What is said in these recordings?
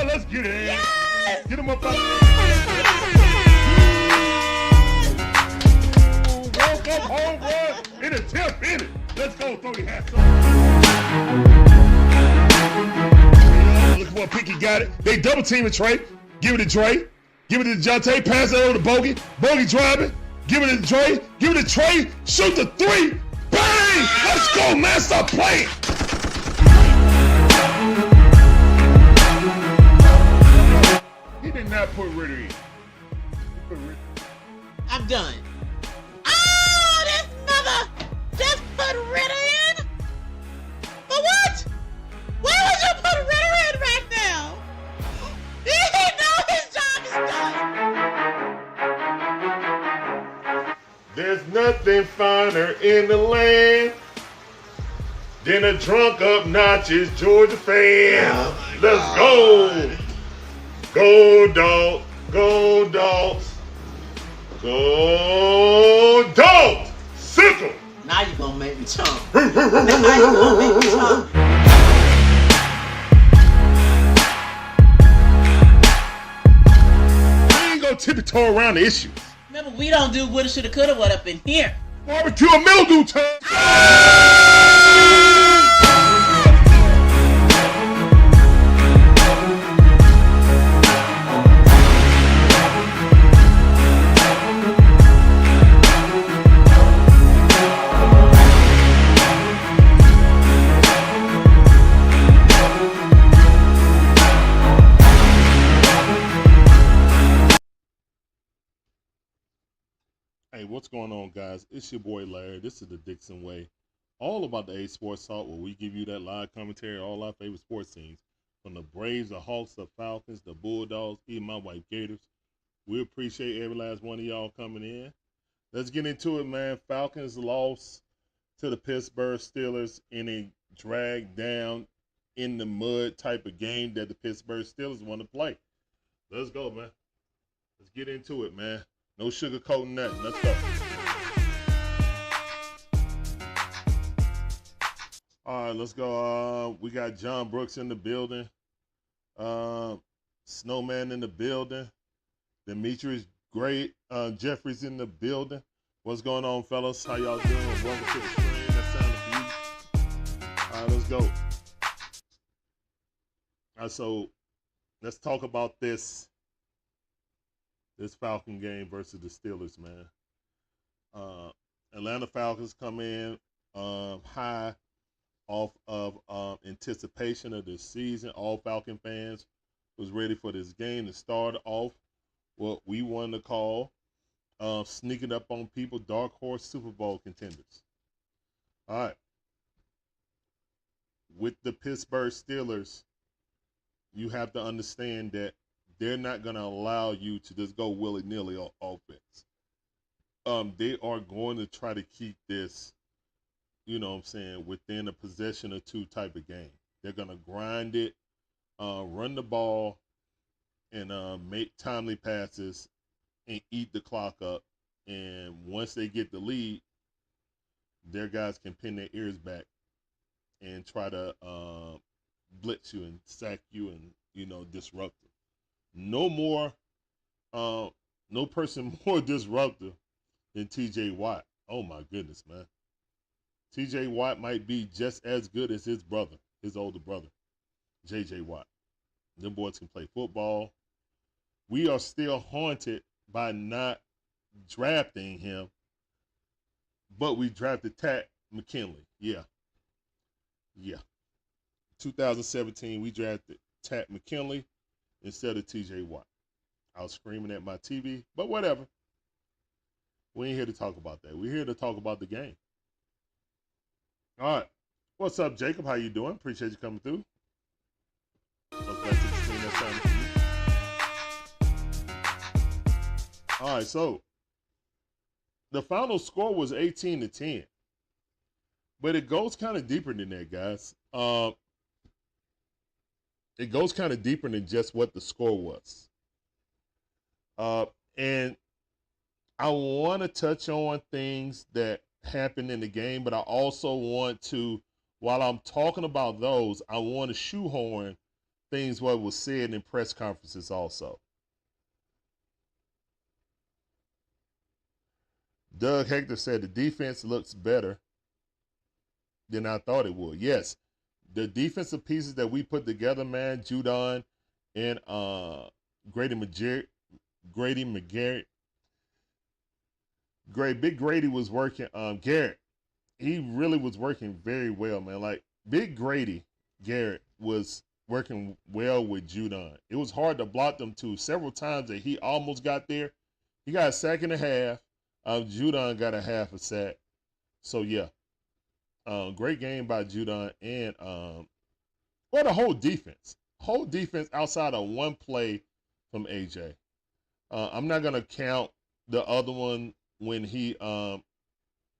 Let's get it. Yes! Get him up out Welcome home run in a 10th inning. Let's go, throw your hats on. Look what Pinky got it. They double teaming Trey. Give it to Trey. Give it to Jonte. Pass it over to Bogey. Bogey driving. Give it to Trey. Give it to Trey. Shoot the three. Bang! Let's go, man. Stop playing. He did not put Ritter in. I'm done. Oh, this mother just put Ritter in? For what? Why would you put Ritter in right now? He know his job is done. There's nothing finer in the land than a drunk, obnoxious Georgia fan. Oh Let's go. Go, dog. Go, dogs. Go, dogs. Sickle. Now you're going to make me chomp. Now you're going to make me chomp. We ain't going to tiptoe around the issues. Remember, we don't do woulda, shoulda, coulda, what up in here. Barbecue and mildew time. Hey, what's going on, guys? It's your boy Larry. This is the Dixon Way. All about the A Sports Talk, where we give you that live commentary, all our favorite sports teams. From the Braves, the Hawks, the Falcons, the Bulldogs, even my wife Gators. We appreciate every last one of y'all coming in. Let's get into it, man. Falcons lost to the Pittsburgh Steelers in a drag down in the mud type of game that the Pittsburgh Steelers want to play. Let's go, man. Let's get into it, man. No sugarcoating nothing. Let's go. All right, let's go. We got John Brooks in the building. Snowman in the building. Demetrius Great. Jeffrey's in the building. What's going on, fellas? How y'all doing? Welcome to the stream. That sounded for you. All right, let's go. All right, so let's talk about this Falcon game versus the Steelers, man. Atlanta Falcons come in high off of anticipation of this season. All Falcon fans was ready for this game to start off what we wanted to call sneaking up on people, dark horse Super Bowl contenders. All right. With the Pittsburgh Steelers, you have to understand that they're not going to allow you to just go willy-nilly on offense. They are going to try to keep this, you know what I'm saying, within a possession or two type of game. They're going to grind it, run the ball, and make timely passes and eat the clock up. And once they get the lead, their guys can pin their ears back and try to blitz you and sack you and, you know, disrupt you. No more, no person more disruptive than T.J. Watt. Oh, my goodness, man. T.J. Watt might be just as good as his brother, his older brother, J.J. Watt. Them boys can play football. We are still haunted by not drafting him, but we drafted Tat McKinley. Yeah. 2017, we drafted Tat McKinley instead of T.J. Watt. I was screaming at my TV, but whatever. We ain't here to talk about that. We're here to talk about the game. All right. What's up, Jacob? How you doing? Appreciate you coming through. All right, so the final score was 18-10. But it goes kind of deeper than that, guys. It goes kind of deeper than just what the score was. And I want to touch on things that happened in the game, but I also want to, while I'm talking about those, I want to shoehorn things what was said in press conferences also. Doug Hector said the defense looks better than I thought it would. Yes, the defensive pieces that we put together, man, Judon and Grady McGarrett. Big Grady was working. Garrett, he really was working very well, man. Like Big Grady Garrett was working well with Judon. It was hard to block them too. Several times that he almost got there. He got a sack and a half. Judon got a half a sack. So yeah, great game by Judon and the whole defense. Whole defense outside of one play from AJ. I'm not gonna count the other one when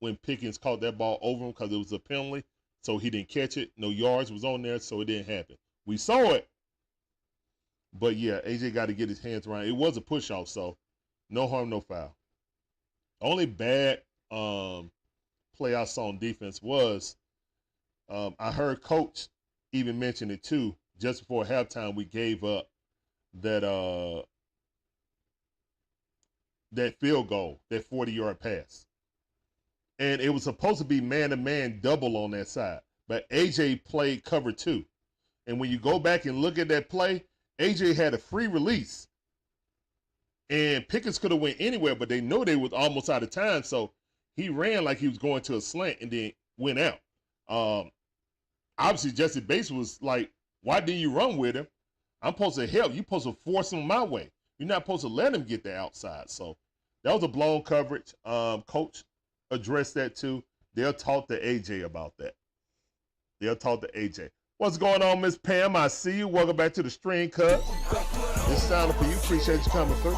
when Pickens caught that ball over him because it was a penalty, so he didn't catch it. No yards was on there, so it didn't happen. We saw it, but yeah, AJ got to get his hands around. It was a push off, so no harm, no foul. Only bad play I saw on defense was I heard Coach even mention it too. Just before halftime, we gave up that field goal, that 40-yard pass. And it was supposed to be man-to-man double on that side. But AJ played cover 2. And when you go back and look at that play, AJ had a free release. And Pickens could have went anywhere, but they know they was almost out of time. So he ran like he was going to a slant and then went out. Obviously, Jesse Bates was like, why didn't you run with him? I'm supposed to help. You're supposed to force him my way. You're not supposed to let him get the outside. So that was a blown coverage. Coach addressed that too. They'll talk to AJ about that. What's going on, Miss Pam? I see you. Welcome back to the stream, cuz. This sounded for you. Appreciate you coming through.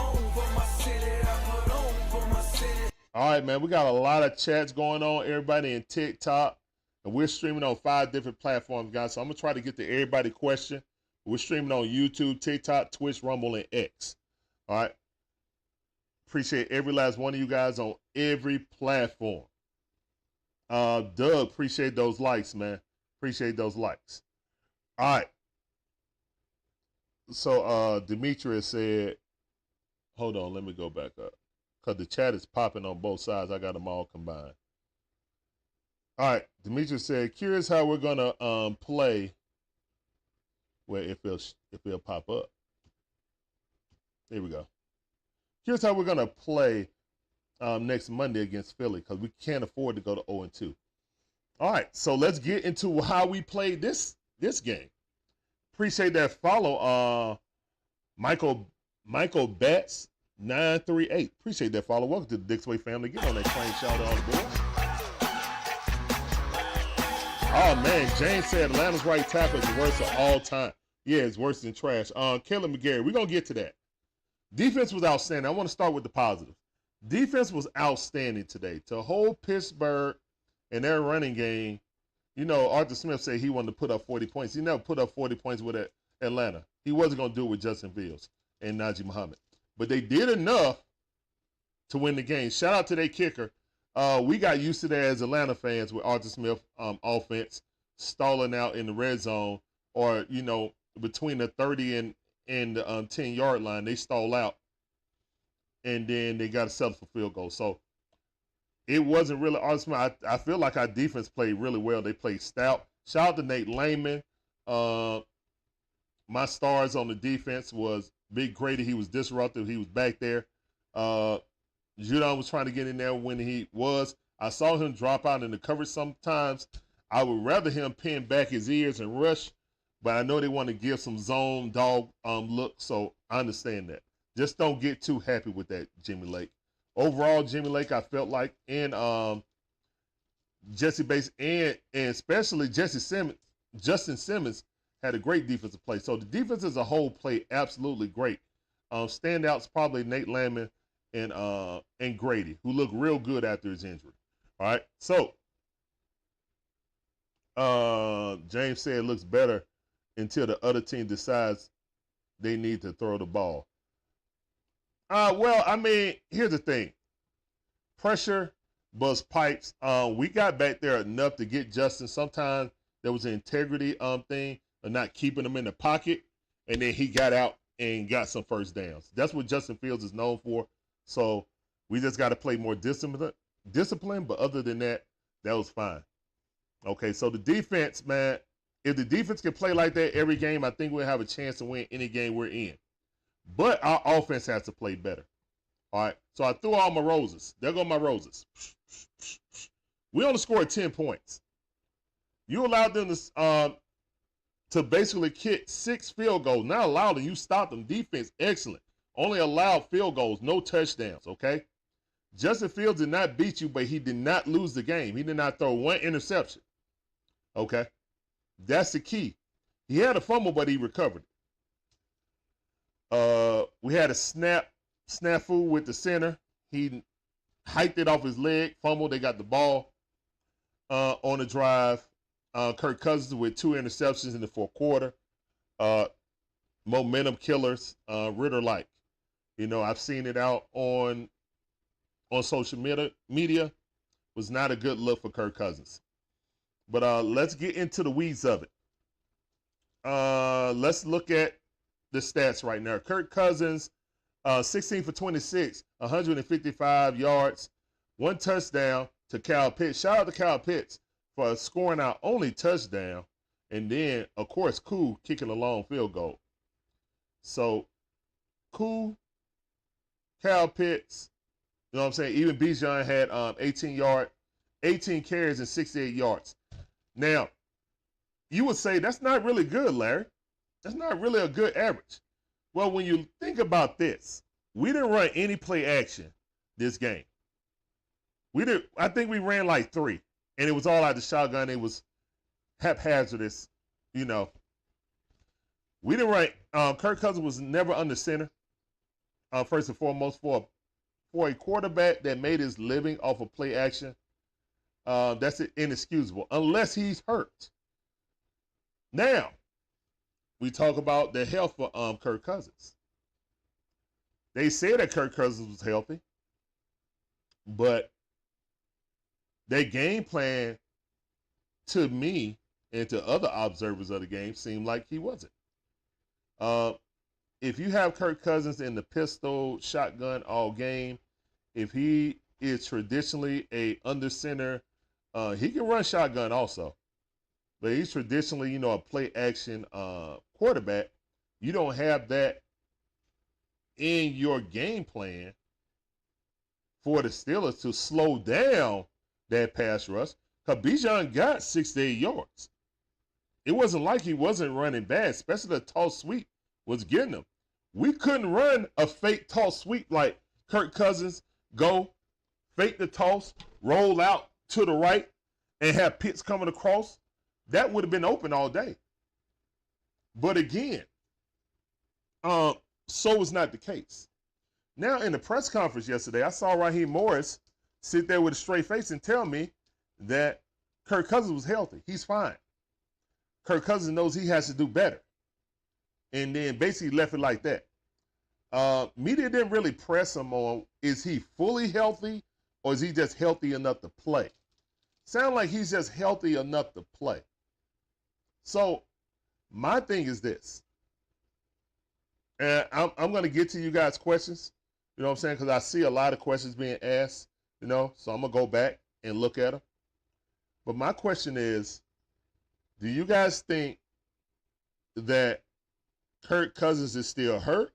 All right, man. We got a lot of chats going on. Everybody in TikTok. And we're streaming on 5 different platforms, guys. So I'm going to try to get to everybody's question. We're streaming on YouTube, TikTok, Twitch, Rumble, and X. All right. Appreciate every last one of you guys on every platform. Doug, appreciate those likes, man. Appreciate those likes. All right. So Demetrius said, hold on, let me go back up. Because the chat is popping on both sides. I got them all combined. All right. Demetrius said, curious how we're going to play. Well, if it'll pop up. There we go. Here's how we're going to play next Monday against Philly because we can't afford to go to 0-2. All right, so let's get into how we played this game. Appreciate that follow, Michael Betts 938. Appreciate that follow. Welcome to the Dixon Way family. Get on that train, shout out all the boys. Oh man, James said Atlanta's right tackle is the worst of all time. Yeah, it's worse than trash. Caleb McGarry, we're going to get to that. Defense was outstanding. I want to start with the positive. Defense was outstanding today. To hold Pittsburgh and their running game, you know, Arthur Smith said he wanted to put up 40 points. He never put up 40 points with Atlanta. He wasn't going to do it with Justin Fields and Najee Muhammad. But they did enough to win the game. Shout out to their kicker. We got used to that as Atlanta fans with Arthur Smith offense stalling out in the red zone, or, you know, between the 30 and the 10-yard line, they stall out, and then they got to settle for field goal. So it wasn't really Arthur Smith. I feel like our defense played really well. They played stout. Shout out to Nate Lehman. My stars on the defense was Big Grady. He was disruptive. He was back there. Judon was trying to get in there when he was. I saw him drop out in the coverage sometimes. I would rather him pin back his ears and rush, but I know they want to give some zone dog look, so I understand that. Just don't get too happy with that, Jimmy Lake. Overall, Jimmy Lake, I felt like, and Jesse Bates, and especially Justin Simmons had a great defensive play. So the defense as a whole played absolutely great. Standouts probably Nate Landman and Grady, who looked real good after his injury. All right, so James said it looks better until the other team decides they need to throw the ball. Well, I mean, here's the thing. Pressure, bust pipes. We got back there enough to get Justin. Sometimes there was an integrity thing of not keeping him in the pocket, and then he got out and got some first downs. That's what Justin Fields is known for. So we just got to play more discipline, but other than that, that was fine. Okay, so the defense, man, if the defense can play like that every game, I think we'll have a chance to win any game we're in. But our offense has to play better. All right, so I threw all my roses. There go my roses. We only scored 10 points. You allowed them to basically kick 6 field goals. Not allowed them. You stopped them. Defense, excellent. Only allowed field goals, no touchdowns, okay? Justin Fields did not beat you, but he did not lose the game. He did not throw one interception, okay? That's the key. He had a fumble, but he recovered it. We had a snafu with the center. He hiked it off his leg, fumbled. They got the ball on the drive. Kirk Cousins with 2 interceptions in the fourth quarter. Momentum killers, Ritter-like. You know, I've seen it out on social media. Was not a good look for Kirk Cousins. But let's get into the weeds of it. Let's look at the stats right now. Kirk Cousins, 16 for 26, 155 yards, 1 touchdown to Kyle Pitts. Shout out to Kyle Pitts for scoring our only touchdown. And then, of course, Koo kicking a long field goal. So, Koo, Kyle Pitts, you know what I'm saying? Even Bijan had 18 carries and 68 yards. Now, you would say that's not really good, Larry. That's not really a good average. Well, when you think about this, we didn't run any play action this game. I think we ran like 3, and it was all out the shotgun. It was haphazardous, you know. We didn't run. Kirk Cousins was never under center. First and foremost, for a quarterback that made his living off of play action, that's inexcusable unless he's hurt. Now, we talk about the health for Kirk Cousins. They said that Kirk Cousins was healthy, but their game plan, to me and to other observers of the game, seemed like he wasn't. If you have Kirk Cousins in the pistol shotgun all game, if he is traditionally a under center, he can run shotgun also. But he's traditionally, you know, a play action quarterback. You don't have that in your game plan for the Steelers to slow down that pass rush. Because Bijan got 68 yards. It wasn't like he wasn't running bad, especially the toss sweep was getting him. We couldn't run a fake toss sweep like Kirk Cousins go, fake the toss, roll out to the right, and have Pitts coming across. That would have been open all day. But again, so was not the case. Now, in the press conference yesterday, I saw Raheem Morris sit there with a straight face and tell me that Kirk Cousins was healthy. He's fine. Kirk Cousins knows he has to do better. And then basically left it like that. Media didn't really press him on, is he fully healthy or is he just healthy enough to play? Sound like he's just healthy enough to play. So my thing is this. And I'm going to get to you guys' questions, you know what I'm saying, because I see a lot of questions being asked, you know, so I'm going to go back and look at them. But my question is, do you guys think that Kirk Cousins is still hurt?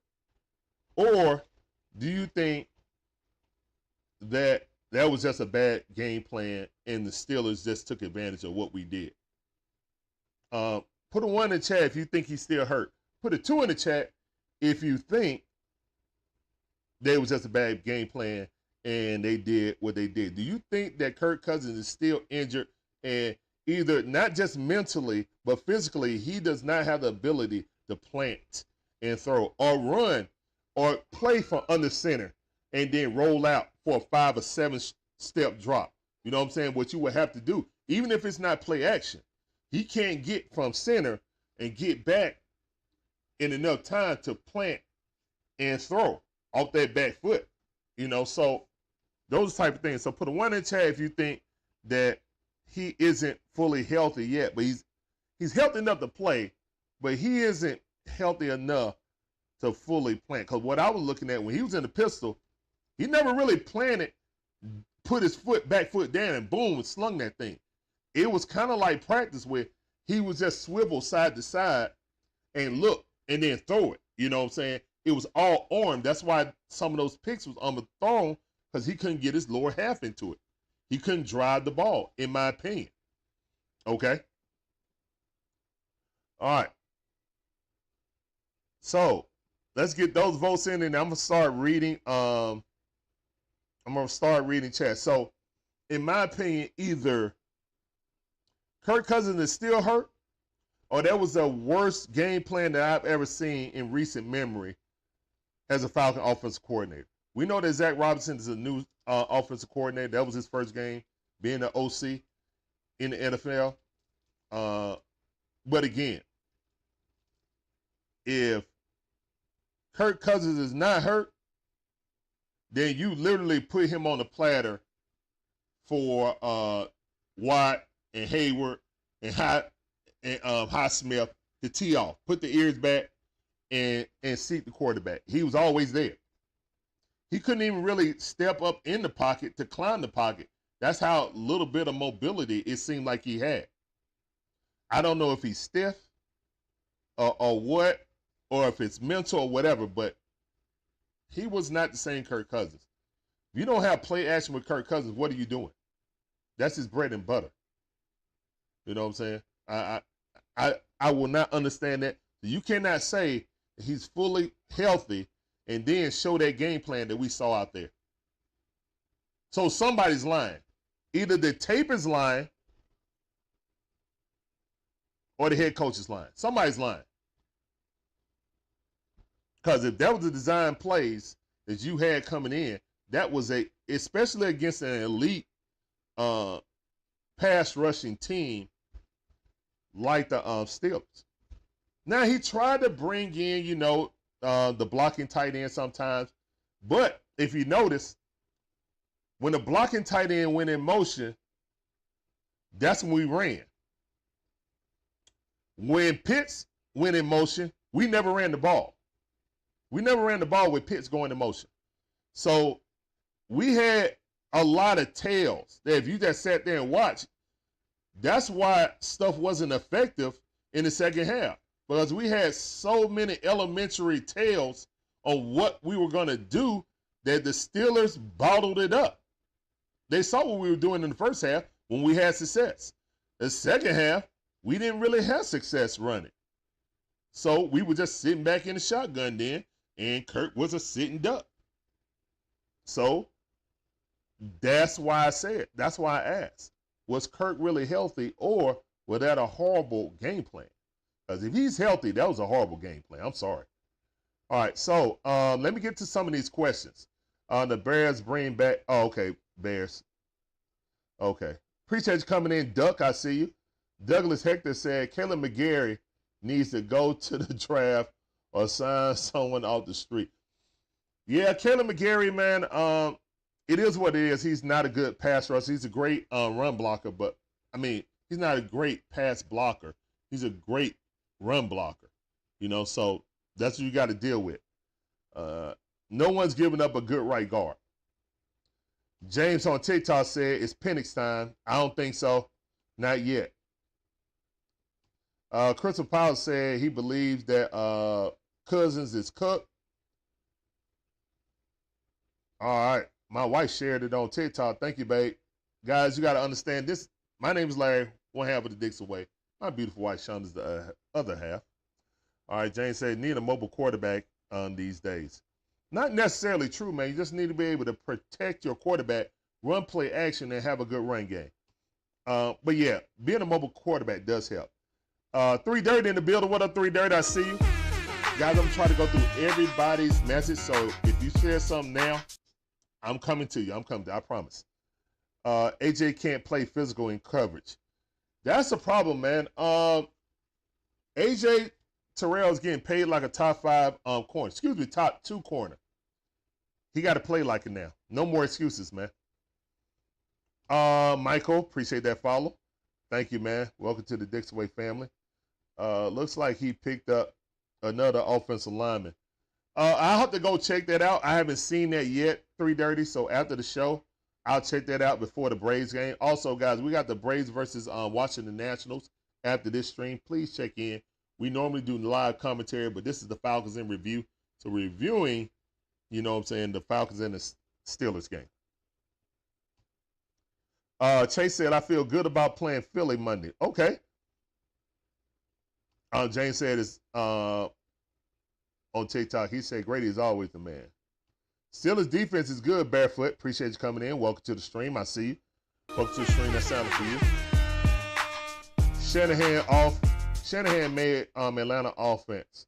Or do you think that that was just a bad game plan and the Steelers just took advantage of what we did? Put a 1 in the chat if you think he's still hurt. Put a 2 in the chat if you think that it was just a bad game plan and they did what they did. Do you think that Kirk Cousins is still injured and either not just mentally, but physically, he does not have the ability to plant and throw or run or play from under center and then roll out for a 5 or 7 step drop? You know what I'm saying? What you would have to do, even if it's not play action, he can't get from center and get back in enough time to plant and throw off that back foot. You know, so those type of things. So put a 1 in the chat if you think that he isn't fully healthy yet, but he's healthy enough to play, but he isn't healthy enough to fully plant. Because what I was looking at when he was in the pistol, he never really planted, put his back foot down and boom, and slung that thing. It was kind of like practice where he was just swivel side to side and look and then throw it. You know what I'm saying? It was all arm. That's why some of those picks was underthrown, because he couldn't get his lower half into it. He couldn't drive the ball, in my opinion. Okay? All right. So let's get those votes in, and I'm gonna start reading. Chat. So, in my opinion, either Kirk Cousins is still hurt, or that was the worst game plan that I've ever seen in recent memory as a Falcon offensive coordinator. We know that Zach Robinson is a new offensive coordinator. That was his first game being an OC in the NFL. But again, if Kirk Cousins is not hurt, then you literally put him on the platter for Watt and Hayward and Highsmith to tee off. Put the ears back and seat the quarterback. He was always there. He couldn't even really step up in the pocket to climb the pocket. That's how little bit of mobility it seemed like he had. I don't know if he's stiff or what, or if it's mental or whatever, but he was not the same Kirk Cousins. If you don't have play action with Kirk Cousins, what are you doing? That's his bread and butter. You know what I'm saying? I will not understand that. You cannot say he's fully healthy and then show that game plan that we saw out there. So somebody's lying. Either the tape is lying or the head coach is lying. Somebody's lying. Because if that was the design plays that you had coming in, that was especially against an elite pass rushing team like the Steelers. Now, he tried to bring in, the blocking tight end sometimes. But if you notice, when the blocking tight end went in motion, that's when we ran. When Pitts went in motion, we never ran the ball. We never ran the ball with Pitts going in motion. So we had a lot of tails that if you just sat there and watched, that's why stuff wasn't effective in the second half. Because we had so many elementary tales on what we were going to do that the Steelers bottled it up. They saw what we were doing in the first half when we had success. The second half, we didn't really have success running. So we were just sitting back in the shotgun then, and Kirk was a sitting duck. So that's why I said, that's why I asked, was Kirk really healthy, or was that a horrible game plan? Because if he's healthy, that was a horrible game plan. I'm sorry. All right, so let me get to some of these questions. The Bears bring back, oh, okay, Bears. Okay. Appreciate you coming in, Duck, I see you. Douglas Hector said, Caleb McGarry needs to go to the draft or sign someone off the street. Yeah, Caleb McGarry, man, it is what it is. He's not a good pass rusher. He's a great run blocker, but, I mean, he's not a great pass blocker. He's a great run blocker, you know, so that's what you got to deal with. No one's giving up a good right guard. James on TikTok said, it's Penix time. I don't think so. Not yet. Crystal Powell said he believes that Cousins is cooked. All right. My wife shared it on TikTok. Thank you, babe. Guys, you got to understand this. My name is Larry, one half of the Dixon Way. My beautiful wife, Sean, is the other half. All right, James said, need a mobile quarterback these days. Not necessarily true, man. You just need to be able to protect your quarterback, run play action, and have a good run game. But, yeah, being a mobile quarterback does help. 3 Dirty in the building. What up, 3 Dirty? I see you. Guys, I'm trying to go through everybody's message, so if you share something now, I'm coming to you. I'm coming to you. I promise. AJ can't play physical in coverage. That's a problem, man. AJ Terrell is getting paid like a top 5 corner. Excuse me, top 2 corner. He got to play like it now. No more excuses, man. Michael, appreciate that follow. Thank you, man. Welcome to the Dixon Way family. Looks like he picked up another offensive lineman. I'll have to go check that out. I haven't seen that yet, 3 Dirty. So after the show, I'll check that out before the Braves game. Also, guys, we got the Braves versus Washington Nationals after this stream. Please check in. We normally do live commentary, but this is the Falcons in review. So reviewing, you know what I'm saying, the Falcons and the Steelers game. Chase said, I feel good about playing Philly Monday. Okay. James said it's on TikTok. He said, Grady is always the man. Steelers defense is good, Barefoot. Appreciate you coming in. Welcome to the stream. I see you. Welcome to the stream. That sounded for you. Shanahan off. Shanahan made Atlanta offense.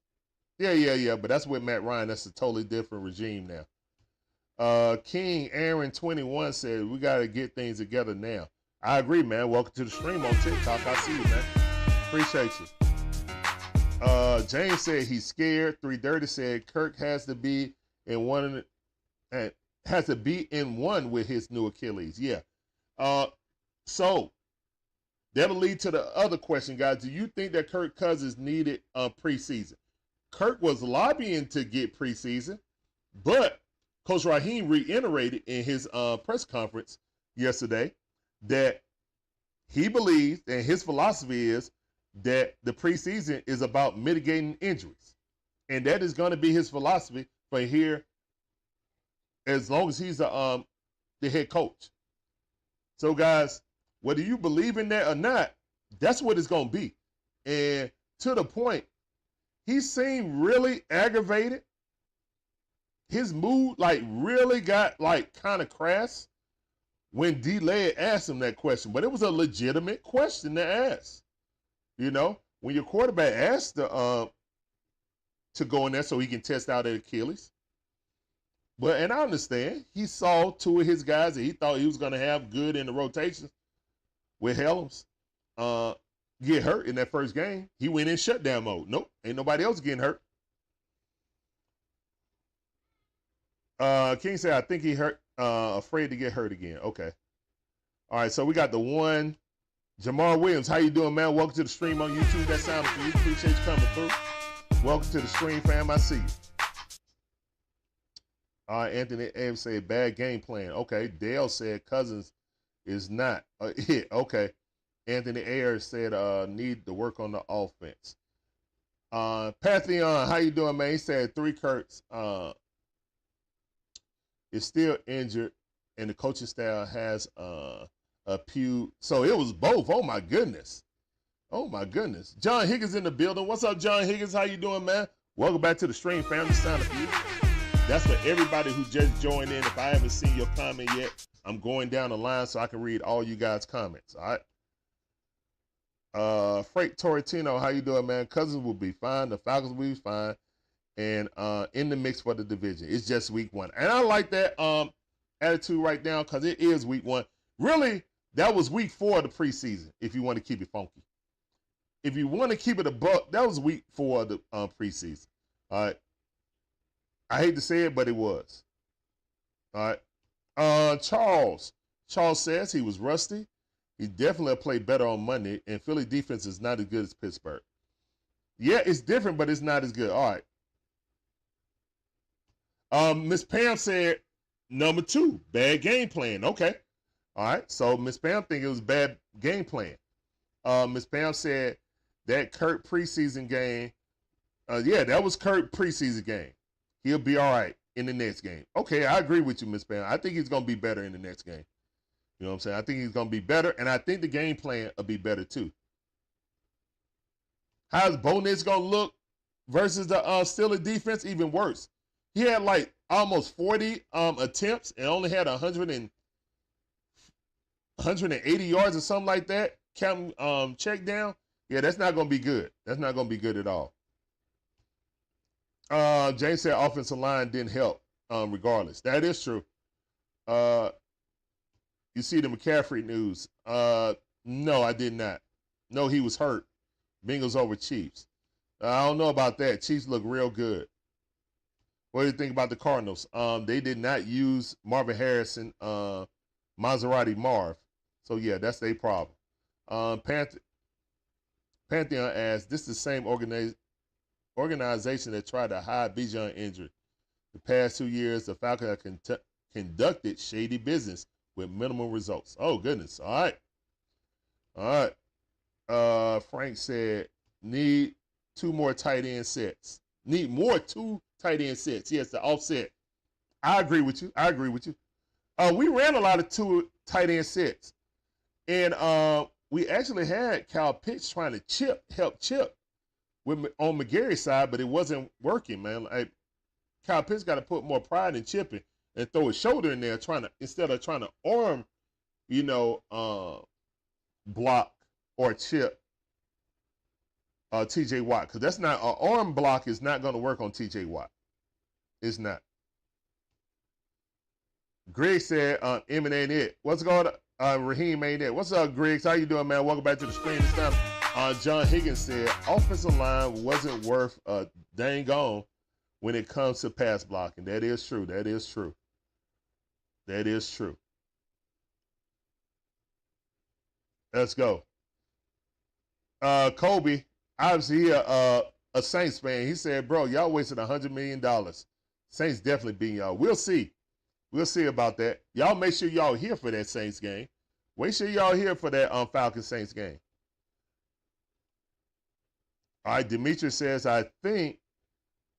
Yeah. But that's with Matt Ryan. That's a totally different regime now. King Aaron 21 said, we got to get things together now. I agree, man. Welcome to the stream on TikTok. I see you, man. Appreciate you. James said he's scared. 3 Dirty said Kirk has to be in one with his new Achilles. Yeah. So that'll lead to the other question, guys. Do you think that Kirk Cousins needed preseason? Kirk was lobbying to get preseason, but Coach Raheem reiterated in his press conference yesterday that he believes, and his philosophy is, that the preseason is about mitigating injuries. And that is going to be his philosophy for here as long as he's the head coach. So, guys, whether you believe in that or not, that's what it's going to be. And to the point, he seemed really aggravated. His mood, really got, kind of crass when D-Led asked him that question. But it was a legitimate question to ask. You know, when your quarterback asked to go in there so he can test out at Achilles. And I understand. He saw 2 of his guys that he thought he was going to have good in the rotations with Helms get hurt in that first game. He went in shutdown mode. Nope, ain't nobody else getting hurt. King said, I think he hurt, afraid to get hurt again. Okay. All right, so we got the one. Jamar Williams, how you doing, man? Welcome to the stream on YouTube. That sounded for you. Appreciate you coming through. Welcome to the stream, fam. I see you. All right, Anthony Abe said, bad game plan. Okay, Dale said Cousins is not a hit. Okay. Anthony Ayers said, need to work on the offense. Pantheon, how you doing, man? He said 3 Kirks is still injured, and the coaching staff has a pew. So it was both. Oh, my goodness. Oh, my goodness. John Higgins in the building. What's up, John Higgins? How you doing, man? Welcome back to the stream, family. Sound of you. That's for everybody who just joined in. If I haven't seen your comment yet, I'm going down the line so I can read all you guys' comments, all right? Freight Torrentino, how you doing, man? Cousins will be fine. The Falcons will be fine. And in the mix for the division. It's just week 1. And I like that attitude right now because it is week 1. Really, that was week 4 of the preseason, if you want to keep it funky. If you want to keep it a buck, that was week 4 of the preseason. All right. I hate to say it, but it was. All right. Charles says he was rusty. He definitely played better on Monday, and Philly defense is not as good as Pittsburgh. Yeah, it's different, but it's not as good. All right. Miss Pam said, number 2, bad game plan. Okay. All right. So Miss Pam think it was bad game plan. Miss Pam said that Kurt preseason game, yeah, that was Kurt preseason game. He'll be all right in the next game. Okay, I agree with you, Miss Pam. I think he's going to be better in the next game. You know what I'm saying? I think he's going to be better, and I think the game plan will be better too. How's Bo Nix going to look versus the Steelers defense? Even worse. He had like almost 40 attempts and only had 180 yards or something like that. Counting check down. Yeah, that's not going to be good. That's not going to be good at all. James said offensive line didn't help regardless. That is true. You see the McCaffrey news. No, I did not. No, he was hurt. Bengals over Chiefs. I don't know about that. Chiefs look real good. What do you think about the Cardinals? They did not use Marvin Harrison, Maserati Marv. So, yeah, that's their problem. Pantheon asks, this is the same organization that tried to hide Bijan injury. The past 2 years, the Falcons have conducted shady business with minimal results. Oh, goodness. All right. All right. Frank said, need 2 more tight end sets. Need more 2 tight end sets. Yes, the offset. I agree with you. We ran a lot of 2 tight end sets. And we actually had Kyle Pitts trying to help chip on McGarry's side, but it wasn't working, man. Like, Kyle Pitts got to put more pride in chipping and throw his shoulder in there instead of trying to arm, block or chip T.J. Watt, because that's not an arm block is not going to work on T.J. Watt. It's not. Greg said, M ain't it. What's going on? Raheem ain't it. What's up, Griggs? How you doing, man? Welcome back to the screen this time. John Higgins said, offensive line wasn't worth a dang on when it comes to pass blocking. That is true. That is true. That is true. Let's go. Kobe, obviously he a Saints fan. He said, bro, y'all wasted $100 million. Saints definitely beating y'all. We'll see. We'll see about that. Y'all make sure y'all here for that Saints game. Make sure y'all here for that Falcons Saints game. All right, Demetrius says, I think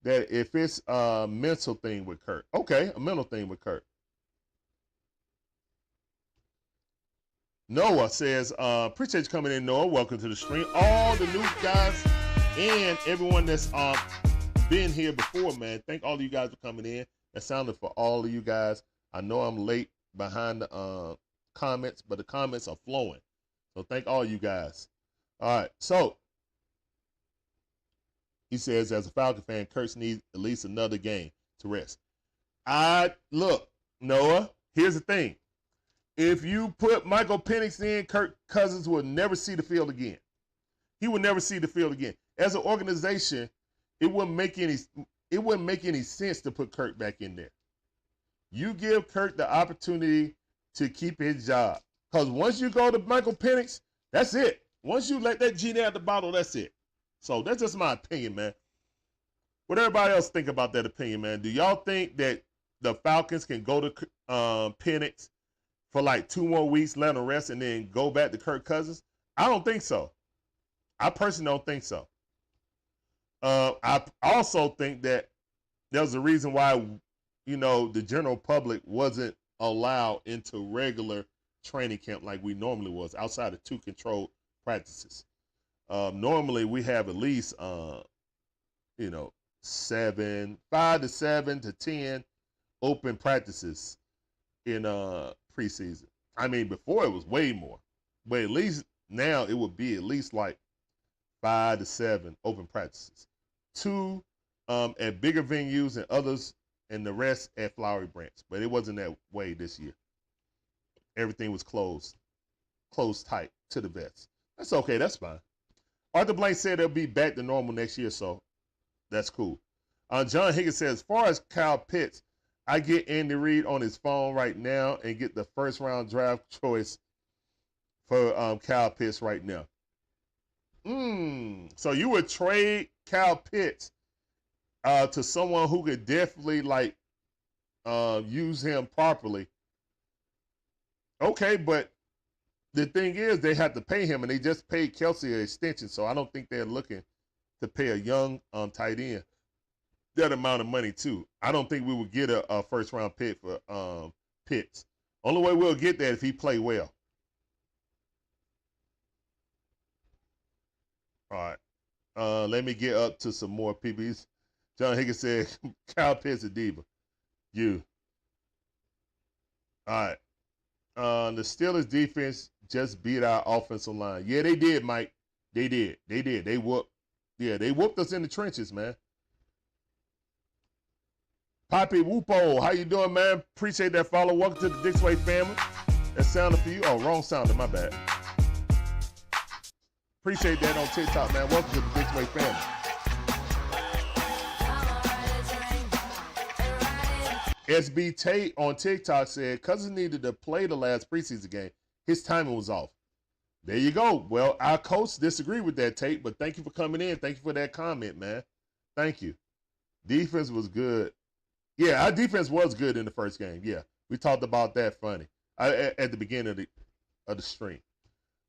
that if it's a mental thing with Kurt. Okay, a mental thing with Kurt. Noah says, appreciate you coming in, Noah. Welcome to the stream. All the new guys and everyone that's been here before, man. Thank all of you guys for coming in. That sounded for all of you guys. I know I'm late behind the comments, but the comments are flowing. So thank all you guys. All right, so he says, as a Falcon fan, Kurt needs at least another game to rest. Look, Noah, here's the thing. If you put Michael Penix in, Kirk Cousins will never see the field again. He will never see the field again. As an organization, it wouldn't make any sense to put Kirk back in there. You give Kirk the opportunity to keep his job. Because once you go to Michael Penix, that's it. Once you let that genie out the bottle, that's it. So that's just my opinion, man. What everybody else think about that opinion, man? Do y'all think that the Falcons can go to Penix for like 2 more weeks, let him rest, and then go back to Kirk Cousins? I don't think so. I personally don't think so. I also think that there's a reason why, the general public wasn't allowed into regular training camp like we normally was, outside of 2 controlled practices. Normally we have at least, 5 to 7 to 10 open practices in preseason. I mean, before it was way more, but at least now it would be at least like 5 to 7 open practices. 2 at bigger venues and others, and the rest at Flowery Branch. But it wasn't that way this year. Everything was closed tight to the vets. That's okay. That's fine. Arthur Blank said they'll be back to normal next year, so that's cool. John Higgins says, as far as Kyle Pitts, I get Andy Reid on his phone right now and get the first-round draft choice for Kyle Pitts right now. So you would trade Kyle Pitts to someone who could definitely use him properly. Okay, but the thing is they have to pay him, and they just paid Kelsey an extension, so I don't think they're looking to pay a young tight end that amount of money too. I don't think we would get a first-round pick for Pitts. Only way we'll get that if he play well. All right. Let me get up to some more PBs. John Higgins said, Kyle Pitts a diva. You. All right. The Steelers defense just beat our offensive line. Yeah, they did, Mike. They did. They whooped us in the trenches, man. Poppy Whoopo, how you doing, man? Appreciate that follow. Welcome to the Dixon Way family. That sounded for you. Oh, wrong sounder, my bad. Appreciate that on TikTok, man. Welcome to the Dixon Way family. SB Tate on TikTok said, Cousins needed to play the last preseason game. His timing was off. There you go. Well, our coach disagreed with that, Tate, but thank you for coming in. Thank you for that comment, man. Thank you. Defense was good. Yeah, our defense was good in the first game. Yeah, we talked about that funny at the beginning of the stream.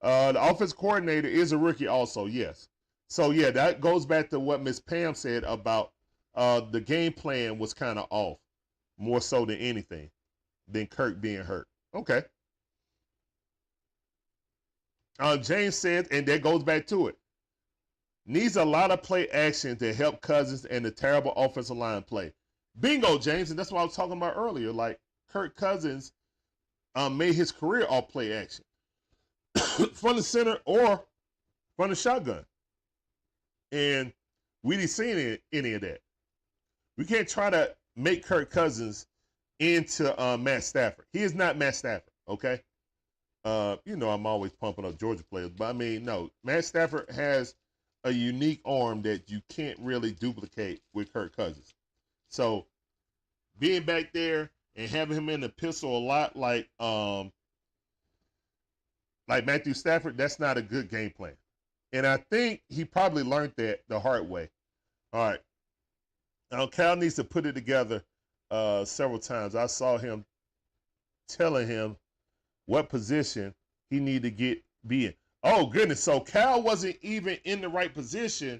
The offense coordinator is a rookie also, yes. So, yeah, that goes back to what Miss Pam said about the game plan was kind of off, more so than anything, than Kirk being hurt. Okay. James said, and that goes back to it, needs a lot of play action to help Cousins and the terrible offensive line play. Bingo, James, and that's what I was talking about earlier. Like, Kirk Cousins made his career off play action. From the center or from the shotgun. And we didn't see any of that. We can't try to make Kirk Cousins into Matt Stafford. He is not Matt Stafford, okay? I'm always pumping up Georgia players, but I mean, no. Matt Stafford has a unique arm that you can't really duplicate with Kirk Cousins. So being back there and having him in the pistol a lot like Matthew Stafford, that's not a good game plan. And I think he probably learned that the hard way. All right. Now, Cal needs to put it together several times. I saw him telling him what position he needed to be in. Oh, goodness. So Cal wasn't even in the right position.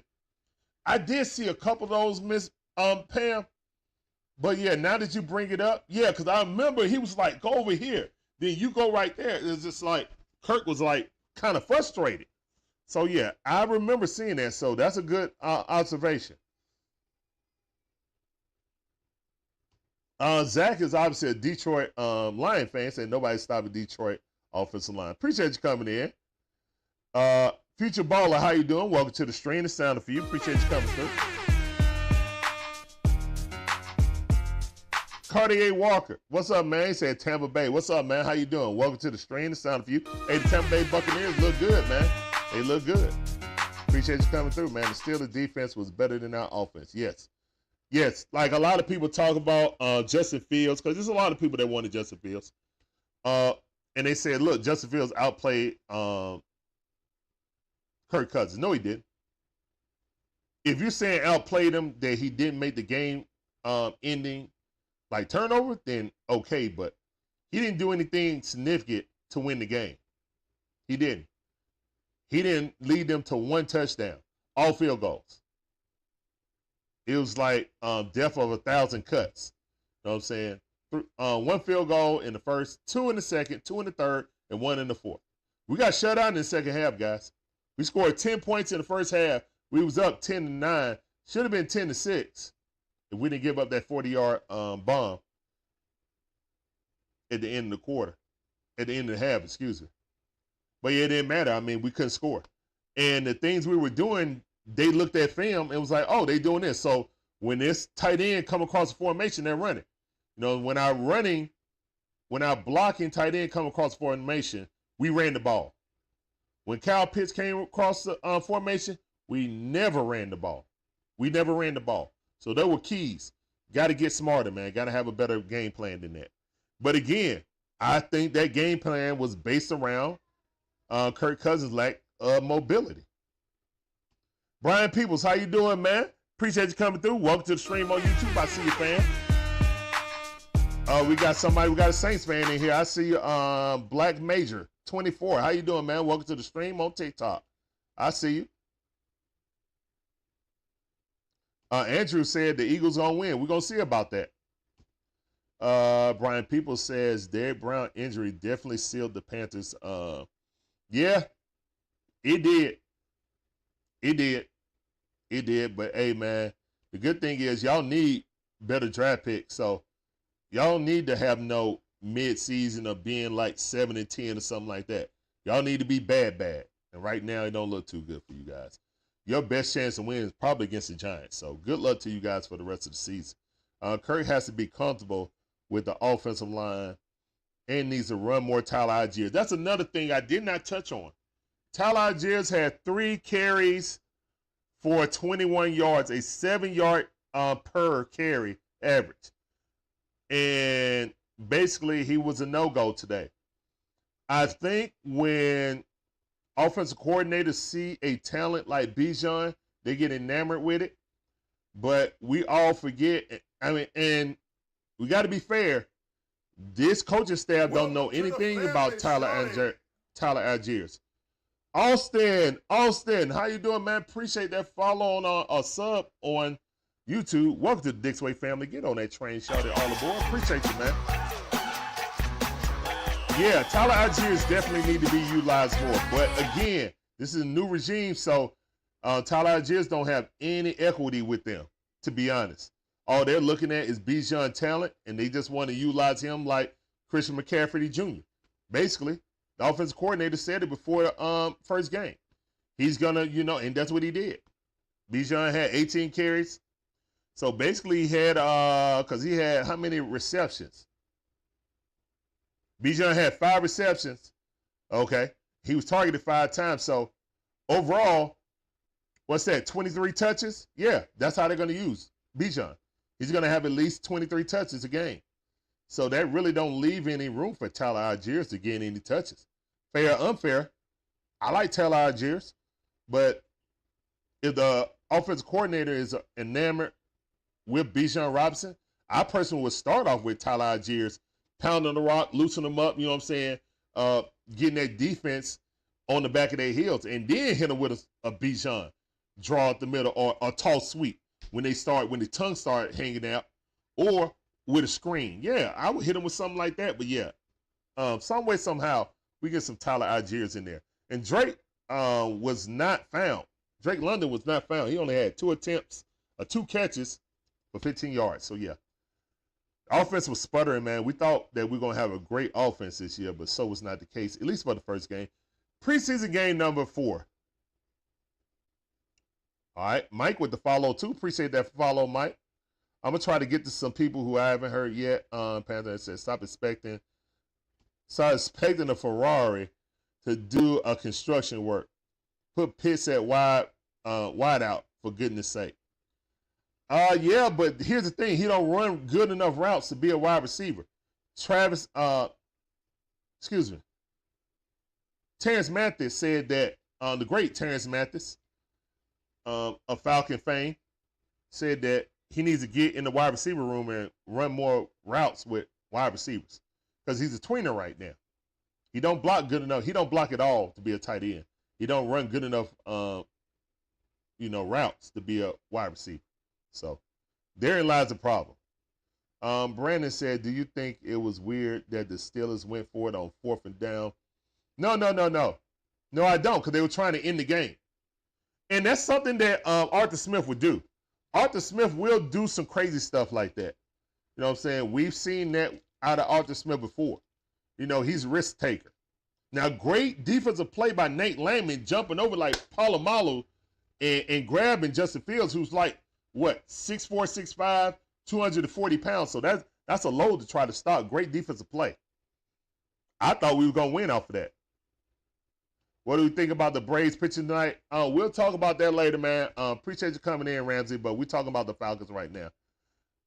I did see a couple of those, Miss Pam. But, yeah, now that you bring it up, yeah, because I remember he was like, go over here. Then you go right there. It's just like Kirk was like kind of frustrated. So, yeah, I remember seeing that. So that's a good observation. Zach is obviously a Detroit Lion fan, saying nobody's stopping Detroit offensive line. Appreciate you coming in. Future Baller, how you doing? Welcome to the stream. It's sounding for you. Appreciate you coming through. Cartier Walker, what's up, man? He said Tampa Bay. What's up, man? How you doing? Welcome to the stream. It's sounding for you. Hey, the Tampa Bay Buccaneers look good, man. They look good. Appreciate you coming through, man. The Steelers defense was better than our offense. Yes. Yes, like a lot of people talk about Justin Fields, because there's a lot of people that wanted Justin Fields. And they said, look, Justin Fields outplayed Kirk Cousins. No, he didn't. If you're saying outplayed him, that he didn't make the game ending like turnover, then okay, but he didn't do anything significant to win the game. He didn't. He didn't lead them to one touchdown, all field goals. It was like death of 1,000 cuts. You know what I'm saying? One field goal in the first, 2 in the second, 2 in the third, and 1 in the fourth. We got shut out in the second half, guys. We scored 10 points in the first half. We was up 10-9. Should have been 10-6 if we didn't give up that 40-yard bomb at the end of the quarter, at the end of the half, excuse me. But it didn't matter. I mean, we couldn't score. And the things we were doing, they looked at film and was like, oh, they doing this. So when this tight end come across the formation, they're running. You know, when our blocking tight end come across the formation, we ran the ball. When Kyle Pitts came across the formation, we never ran the ball. We never ran the ball. So there were keys. Got to get smarter, man. Got to have a better game plan than that. But again, I think that game plan was based around Kirk Cousins' lack of mobility. Brian Peoples, how you doing, man? Appreciate you coming through. Welcome to the stream on YouTube. I see you, fan. We got a Saints fan in here. I see you, Black Major 24. How you doing, man? Welcome to the stream on TikTok. I see you. Andrew said the Eagles gonna win. We're gonna see about that. Brian Peoples says Derek Brown injury definitely sealed the Panthers. Yeah, it did. It did. But hey, man, the good thing is y'all need better draft picks. So y'all need to have no mid-season of being like 7-10 or something like that. Y'all need to be bad. And right now, it don't look too good for you guys. Your best chance to win is probably against the Giants. So good luck to you guys for the rest of the season. Kirk has to be comfortable with the offensive line and needs to run more Tyler Algiers. That's another thing I did not touch on. Tyler Algiers had 3 carries for 21 yards, a 7-yard per carry average. And basically, he was a no-go today. I think when offensive coordinators see a talent like Bijan, they get enamored with it. But we all forget, I mean, and we got to be fair, this coaching staff don't know anything about Tyler Algiers. Austin, how you doing, man? Appreciate that follow on a sub on YouTube. Welcome to the Dixon Way family. Get on that train, shout it all aboard. Appreciate you, man. Yeah, Tyler Algiers definitely need to be utilized more. But again, this is a new regime, so Tyler Algiers don't have any equity with them, to be honest. All they're looking at is Bijan talent, and they just want to utilize him like Christian McCaffrey Jr. Basically, the offensive coordinator said it before the first game. He's going to, and that's what he did. Bijan had 18 carries. So basically he had, because he had how many receptions? Bijan had 5 receptions. Okay. He was targeted 5 times. So overall, what's that, 23 touches? Yeah, that's how they're going to use Bijan. He's going to have at least 23 touches a game. So that really don't leave any room for Tyler Algiers to get any touches. Fair or unfair, I like Tyler Algiers, but if the offensive coordinator is enamored with Bijan Robinson, I personally would start off with Tyler Algiers, pounding the rock, loosen them up, you know what I'm saying, getting that defense on the back of their heels, and then hit them with a Bijan draw up the middle or a toss sweep when the tongue start hanging out, or with a screen. Yeah, I would hit them with something like that. But yeah, some way, somehow, we get some Tyler Algiers in there. And Drake was not found. Drake London was not found. He only had 2 attempts, 2 catches for 15 yards. So yeah, offense was sputtering, man. We thought that we were going to have a great offense this year, but so was not the case, at least for the first game. Preseason game number 4. All right, Mike with the follow too. Appreciate that follow, Mike. I'm going to try to get to some people who I haven't heard yet. Panther says, stop expecting a Ferrari to do a construction work. Put Pitts at wide out, for goodness sake. Yeah, but here's the thing. He don't run good enough routes to be a wide receiver. Terrence Mathis said that, the great Terrence Mathis of Falcon fame, said that he needs to get in the wide receiver room and run more routes with wide receivers, because he's a tweener right now. He don't block good enough. He don't block at all to be a tight end. He don't run good enough, routes to be a wide receiver. So therein lies the problem. Brandon said, do you think it was weird that the Steelers went for it on 4th and down? No. No, I don't, because they were trying to end the game. And that's something that Arthur Smith would do. Arthur Smith will do some crazy stuff like that. You know what I'm saying? We've seen that out of Arthur Smith before. He's a risk taker. Now, great defensive play by Nate Landman jumping over like Palomalu and grabbing Justin Fields, who's like, what, 6'4", 6'5", 240 pounds. So that's a load to try to stop. Great defensive play. I thought we were going to win off of that. What do we think about the Braves pitching tonight? We'll talk about that later, man. Appreciate you coming in, Ramsey, but we're talking about the Falcons right now.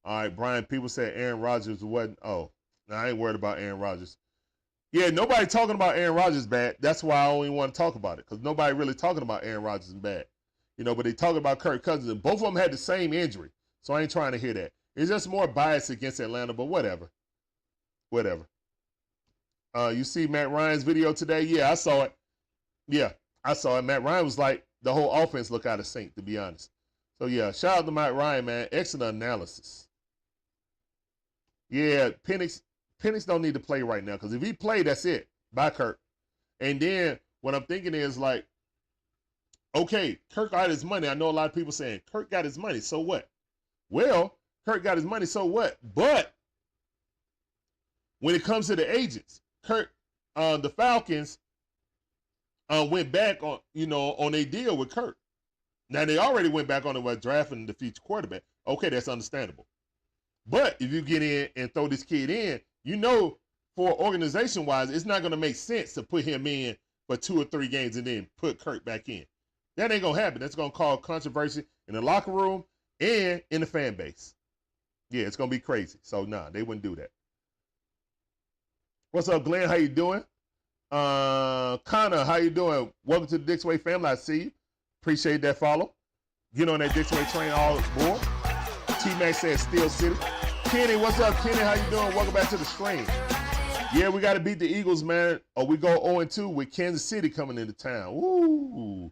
All right, Brian, people said Aaron Rodgers wasn't. Oh, no, I ain't worried about Aaron Rodgers. Yeah, nobody talking about Aaron Rodgers bad. That's why I only want to talk about it, because nobody really talking about Aaron Rodgers bad. You know, but they talking about Kirk Cousins, and both of them had the same injury, so I ain't trying to hear that. It's just more bias against Atlanta, but whatever. Whatever. You see Matt Ryan's video today? Yeah, I saw it. Yeah, I saw it. Matt Ryan was like, the whole offense looked out of sync, to be honest. So, yeah, shout out to Matt Ryan, man. Excellent analysis. Yeah, Penix don't need to play right now, because if he played, that's it. Bye, Kirk. And then what I'm thinking is like, okay, Kirk got his money. I know a lot of people saying, Kirk got his money, so what? Well, Kirk got his money, so what? But when it comes to the agents, Kirk, the Falcons went back on, on a deal with Kirk. Now, they already went back on it by drafting the future quarterback. Okay, that's understandable. But if you get in and throw this kid in, for organization-wise, it's not going to make sense to put him in for 2 or 3 games and then put Kirk back in. That ain't going to happen. That's going to cause controversy in the locker room and in the fan base. Yeah, it's going to be crazy. So, nah, they wouldn't do that. What's up, Glenn? How you doing? Connor, how you doing? Welcome to the Dixon Way family. I see you. Appreciate that follow. Get on that Dixon Way train all aboard. T-Mac says Steel City. Kenny, what's up, Kenny? How you doing? Welcome back to the stream. Yeah, we got to beat the Eagles, man, or we go 0-2 with Kansas City coming into town. Woo!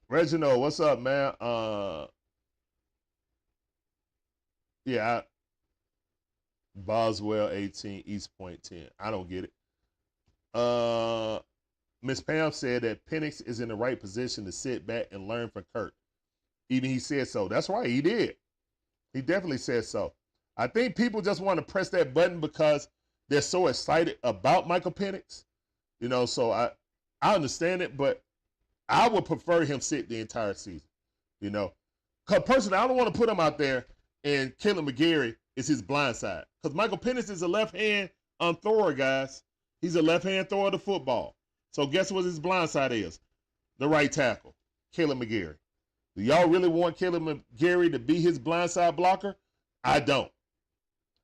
Reginald, what's up, man? Boswell 18, East Point 10. I don't get it. Miss Pam said that Penix is in the right position to sit back and learn from Kirk. Even he said so. That's right, he did. He definitely said so. I think people just want to press that button because they're so excited about Michael Penix. So I understand it, but I would prefer him sit the entire season. Because personally, I don't want to put him out there and Caleb McGarry is his blind side. Because Michael Penix is a left-hand thrower, guys. He's a left-hand thrower of the football. So guess what his blind side is? The right tackle, Caleb McGarry. Do y'all really want Caleb McGarry to be his blind side blocker? I don't.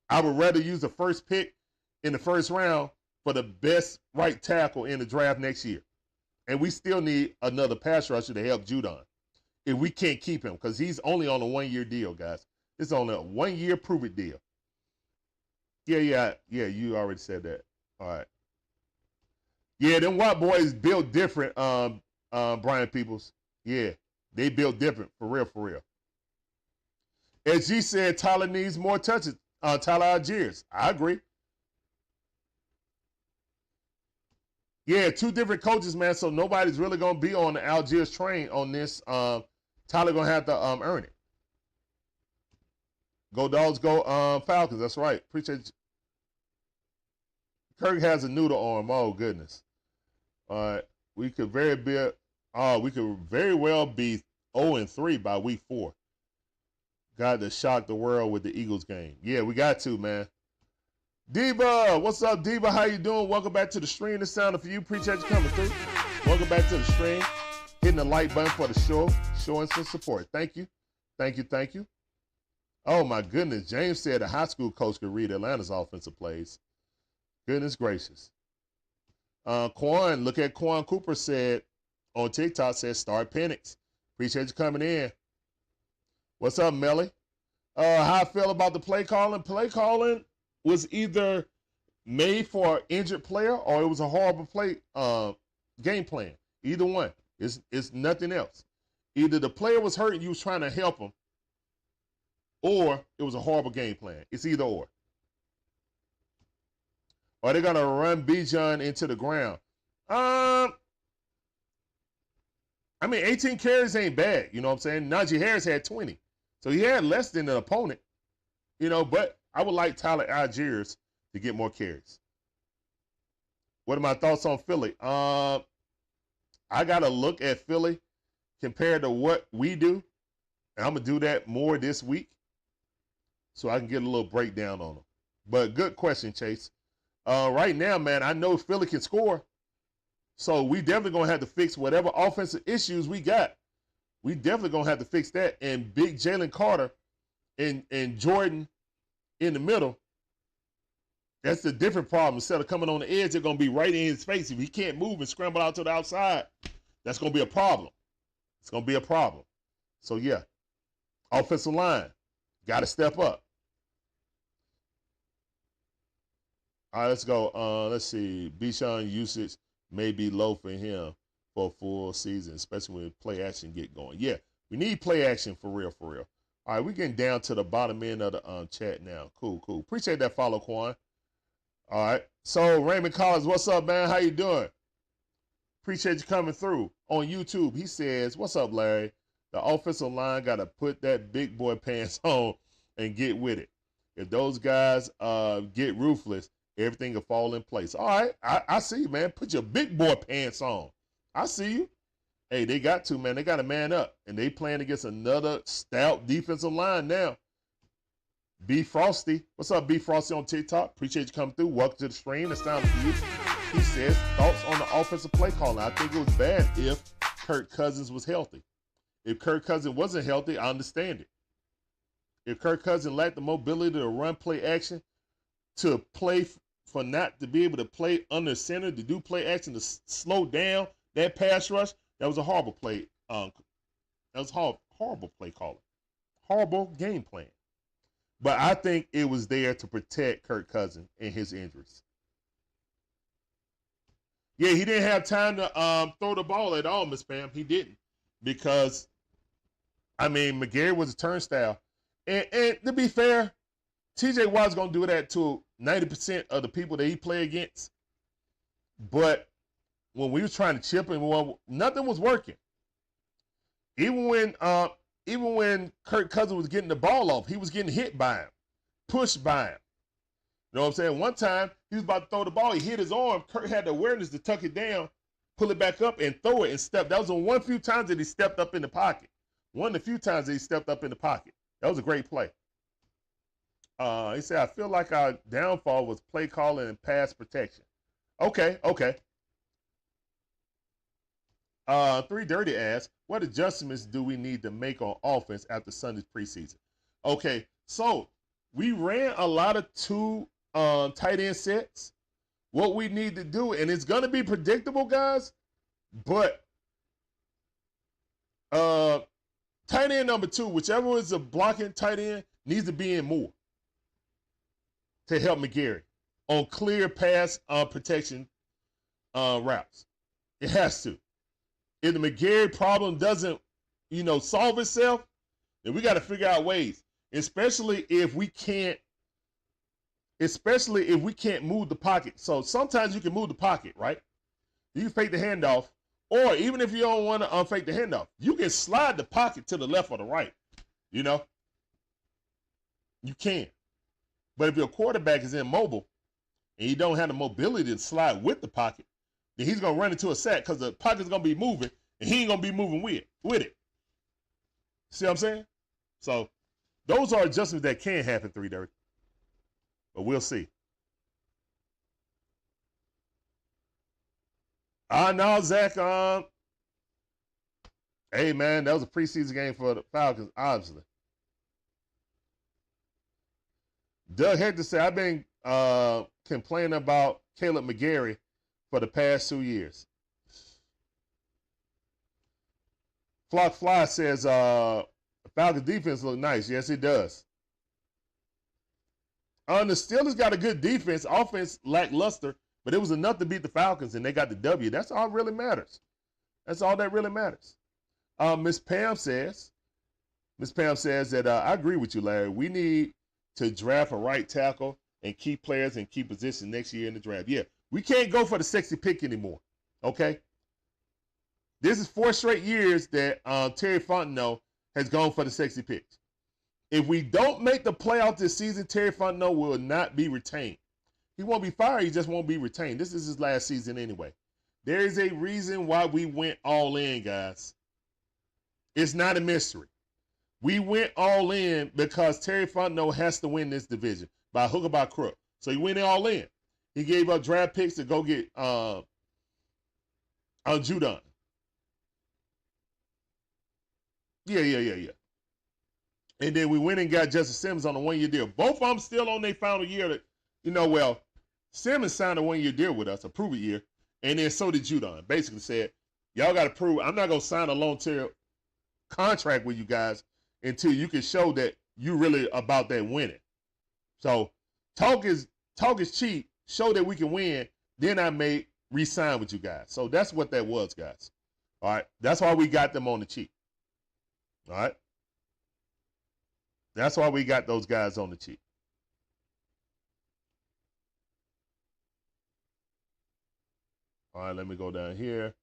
I would rather use the first pick in the first round for the best right tackle in the draft next year. And we still need another pass rusher to help Judon if we can't keep him, because he's only on a 1-year deal, guys. It's on a 1-year prove-it deal. Yeah, you already said that. All right. Yeah, them white boys built different, Brian Peoples. Yeah, they built different, for real. As G said, Tyler needs more touches. Tyler Algiers. I agree. Yeah, 2 different coaches, man, so nobody's really going to be on the Algiers train on this. Tyler going to have to earn it. Go Dogs, go Falcons. That's right. Appreciate you. Kirk has a noodle arm. Oh, goodness. All right. We could very well be 0-3 by week 4. Got to shock the world with the Eagles game. Yeah, we got to, man. Diva, what's up, Diva? How you doing? Welcome back to the stream. This sounded for you. Appreciate you coming through. Welcome back to the stream. Hitting the like button for the show. Showing some support. Thank you. Oh, my goodness. James said a high school coach could read Atlanta's offensive plays. Goodness gracious. Quan, look at Quan Cooper said on TikTok, said start Penix. Appreciate you coming in. What's up, Melly? How I feel about the play calling? Play calling was either made for an injured player or it was a horrible play game plan. Either one. It's nothing else. Either the player was hurt and you was trying to help him, or it was a horrible game plan. It's either or. Or they're going to run Bijan into the ground. 18 carries ain't bad. You know what I'm saying? Najee Harris had 20. So he had less than an opponent. But I would like Tyler Algiers to get more carries. What are my thoughts on Philly? I got to look at Philly compared to what we do. And I'm going to do that more this week so I can get a little breakdown on them. But good question, Chase. Right now, man, I know Philly can score. So we definitely going to have to fix whatever offensive issues we got. We definitely going to have to fix that. And big Jalen Carter and Jordan in the middle, that's a different problem. Instead of coming on the edge, they're going to be right in his face. If he can't move and scramble out to the outside, that's going to be a problem. It's going to be a problem. So, yeah, offensive line, got to step up. All right, let's go. Let's see. Bijan usage may be low for him for a full season, especially when play action get going. Yeah, we need play action for real, for real. All right, we're getting down to the bottom end of the chat now. Cool, cool. Appreciate that follow, Quan. All right. So, Raymond Collins, what's up, man? How you doing? Appreciate you coming through on YouTube. He says, what's up, Larry? The offensive line got to put that big boy pants on and get with it. If those guys get ruthless, everything will fall in place. All right. I see you, man. Put your big boy pants on. I see you. Hey, they got to, man. They got to man up. And they playing against another stout defensive line now. B Frosty. What's up, B Frosty on TikTok? Appreciate you coming through. Welcome to the stream. It's time for you. He says, thoughts on the offensive play calling. I think it was bad if Kirk Cousins was healthy. If Kirk Cousins wasn't healthy, I understand it. If Kirk Cousins lacked the mobility to run play action, to play for not to be able to play under center, to do play action, to slow down that pass rush, that was a horrible play. That was horrible play calling. Horrible game plan. But I think it was there to protect Kirk Cousins and his injuries. Yeah, he didn't have time to throw the ball at all, Miss Pam. He didn't. Because, I mean, McGarry was a turnstile. And to be fair, T.J. Watt's going to do that to 90% of the people that he play against. But when we were trying to chip him, well, nothing was working. Even when Kirk Cousins was getting the ball off, he was getting hit by him, pushed by him. You know what I'm saying? One time, he was about to throw the ball. He hit his arm. Kirk had the awareness to tuck it down, pull it back up, and throw it and step. That was the one few times that he stepped up in the pocket. One of the few times that he stepped up in the pocket. That was a great play. He said, I feel like our downfall was play calling and pass protection. Okay. 3 Dirty asks, what adjustments do we need to make on offense after Sunday's preseason? Okay, so we ran a lot of 2 tight end sets. What we need to do, and it's going to be predictable, guys, but tight end number 2, whichever is a blocking tight end, needs to be in more to help McGarry on clear pass protection routes. It has to. If the McGarry problem doesn't, solve itself, then we got to figure out ways, especially if we can't move the pocket. So sometimes you can move the pocket, right? You can fake the handoff, or even if you don't want to fake the handoff, you can slide the pocket to the left or the right. You can. But if your quarterback is immobile and you don't have the mobility to slide with the pocket, then he's going to run into a sack because the pocket's going to be moving and he ain't going to be moving with it. See what I'm saying? So those are adjustments that can happen, 3 Dirty. But we'll see. No, Zach. Hey, man, that was a preseason game for the Falcons, obviously. Doug Hector said, I've been complaining about Caleb McGarry for the past 2 years. Flock Fly says, Falcons defense look nice. Yes, it does. The Steelers got a good defense. Offense lackluster, but it was enough to beat the Falcons, and they got the W. That's all that really matters. That's all that really matters. Miss Pam says that I agree with you, Larry. We need to draft a right tackle and key players and key positions next year in the draft. Yeah, we can't go for the sexy pick anymore, okay? This is 4 straight years that Terry Fontenot has gone for the sexy picks. If we don't make the playoff this season, Terry Fontenot will not be retained. He won't be fired. He just won't be retained. This is his last season anyway. There is a reason why we went all in, guys. It's not a mystery. We went all in because Terry Fontenot has to win this division by hook or by crook. So he went all in. He gave up draft picks to go get Judon. Yeah. And then we went and got Justin Simmons on a one-year deal. Both of them still on their final year. Well, Simmons signed a one-year deal with us, a prove-it year, and then so did Judon. Basically said, y'all got to prove, I'm not going to sign a long-term contract with you guys until you can show that you really about that winning. So talk is cheap. Show that we can win. Then I may re-sign with you guys. So that's what that was, guys. All right. That's why we got them on the cheap. All right. That's why we got those guys on the cheap. All right, let me go down here.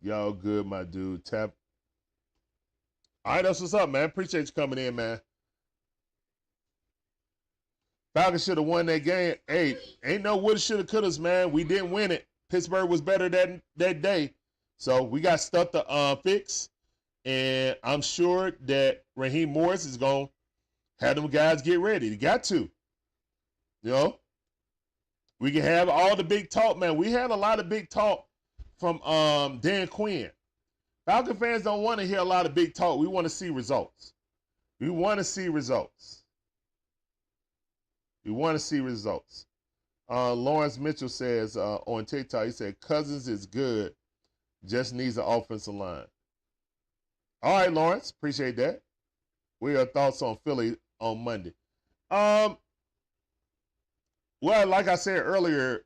Y'all good, my dude. Tap. All right, that's what's up, man. Appreciate you coming in, man. Falcons should have won that game. Hey, ain't no woulda, shoulda, couldas, man. We didn't win it. Pittsburgh was better that day. So we got stuff to fix. And I'm sure that Raheem Morris is going to have them guys get ready. They got to. We can have all the big talk, man. We had a lot of big talk from Dan Quinn. Falcon fans don't want to hear a lot of big talk. We want to see results. We want to see results. Lawrence Mitchell says on TikTok, he said, Cousins is good, just needs an offensive line. All right, Lawrence, appreciate that. What are your thoughts on Philly on Monday? Well, like I said earlier,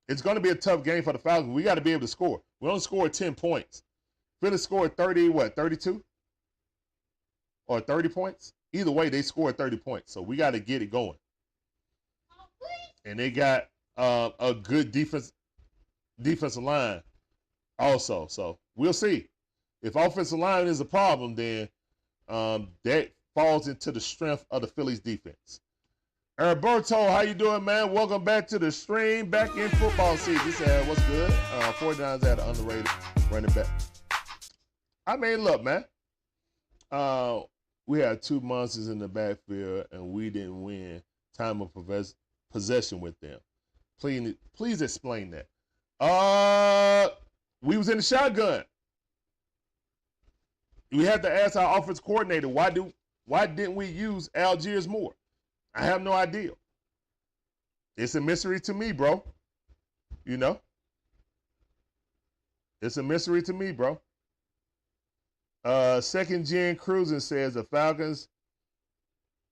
it's going to be a tough game for the Falcons. We got to be able to score. We only scored 10 points. Philly scored 32? Or 30 points? Either way, they scored 30 points. So we got to get it going. And they got a good defensive line also. So we'll see. If offensive line is a problem, then that falls into the strength of the Phillies defense. Roberto, how you doing, man? Welcome back to the stream. Back in football season. He said, what's good? 49ers had an underrated running back. I mean, look, man. We had 2 monsters in the backfield, and we didn't win time of possession with them. Please explain that. We was in the shotgun. We had to ask our offense coordinator, why didn't we use Algiers more? I have no idea. It's a mystery to me, bro. It's a mystery to me, bro. Second Gen Cruising says the Falcons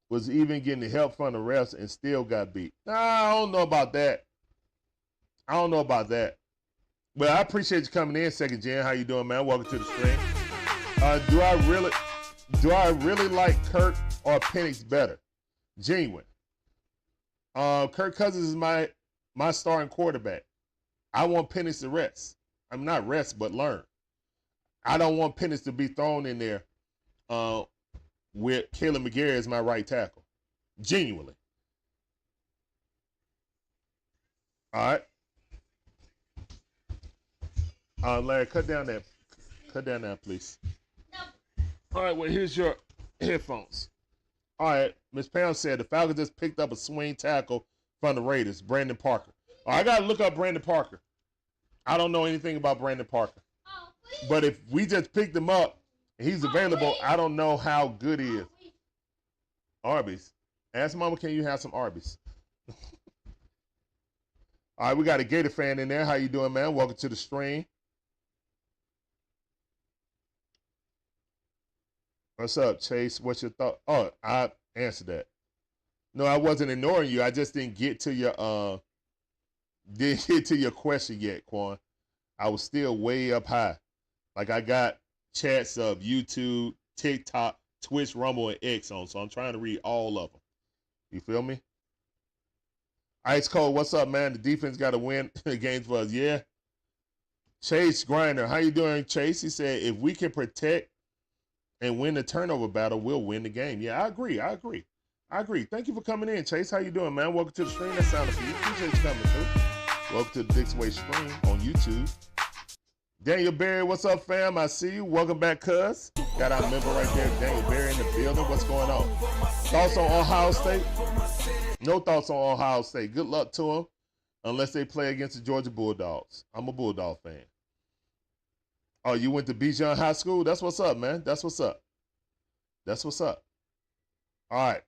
was even getting help from the refs and still got beat. Nah, I don't know about that. But I appreciate you coming in, Second Gen. How you doing, man? Welcome to the stream. Do I really like Kirk or Penix better? Genuine. Kirk Cousins is my starting quarterback. I want Penix to rest. I'm not rest, but learn. I don't want Penix to be thrown in there with Caleb McGarry as my right tackle. Genuinely. All right. Larry, cut down that, please. No. All right, well, here's your headphones. All right, Ms. Pound said the Falcons just picked up a swing tackle from the Raiders, Brandon Parker. All right, I got to look up Brandon Parker. I don't know anything about Brandon Parker. But if we just picked him up and he's available, I don't know how good he is. Arby's. Ask Mama, can you have some Arby's? All right, we got a Gator fan in there. How you doing, man? Welcome to the stream. What's up, Chase? What's your thought? Oh, I answered that. No, I wasn't ignoring you. I just didn't get to your question yet, Quan. I was still way up high. Like I got chats of YouTube, TikTok, Twitch, Rumble, and X on, so I'm trying to read all of them. You feel me? Ice Cold, what's up, man? The defense got to win games for us. Yeah. Chase Grinder, how you doing, Chase? He said, if we can protect and win the turnover battle, we'll win the game. Yeah, I agree. I agree. Thank you for coming in, Chase. How you doing, man? Welcome to the stream. That sounded for you. Appreciate you coming through. Welcome to the Dixon Way stream on YouTube. Daniel Berry, what's up, fam? I see you. Welcome back, cuz. Got our member right there, Daniel Berry, in the building. What's going on? Thoughts on Ohio State? No thoughts on Ohio State. Good luck to them, unless they play against the Georgia Bulldogs. I'm a Bulldog fan. Oh, you went to Bijan High School? That's what's up, man. That's what's up. That's what's up. All right.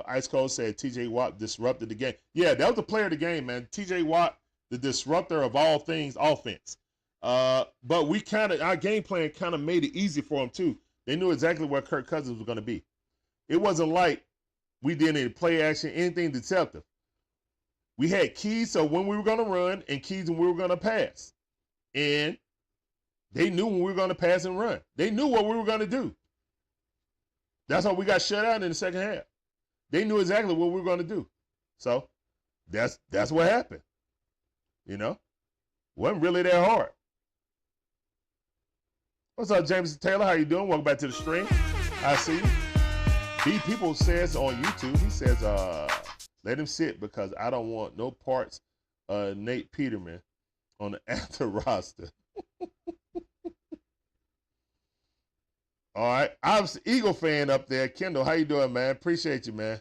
Ice Cold said T.J. Watt disrupted the game. Yeah, that was the player of the game, man. T.J. Watt, the disruptor of all things offense. But we our game plan kind of made it easy for them, too. They knew exactly where Kirk Cousins was going to be. It wasn't like we did any play action, anything deceptive. We had keys so when we were going to run and keys when we were going to pass. And they knew when we were going to pass and run. They knew what we were going to do. That's why we got shut out in the second half. They knew exactly what we were going to do. So that's what happened. You know? Wasn't really that hard. What's up, Jameson Taylor? How you doing? Welcome back to the stream. I see you. B People says on YouTube, he says, let him sit because I don't want no parts of Nate Peterman on the after roster. All right. I'm an Eagle fan up there. Kendall, how you doing, man? Appreciate you, man.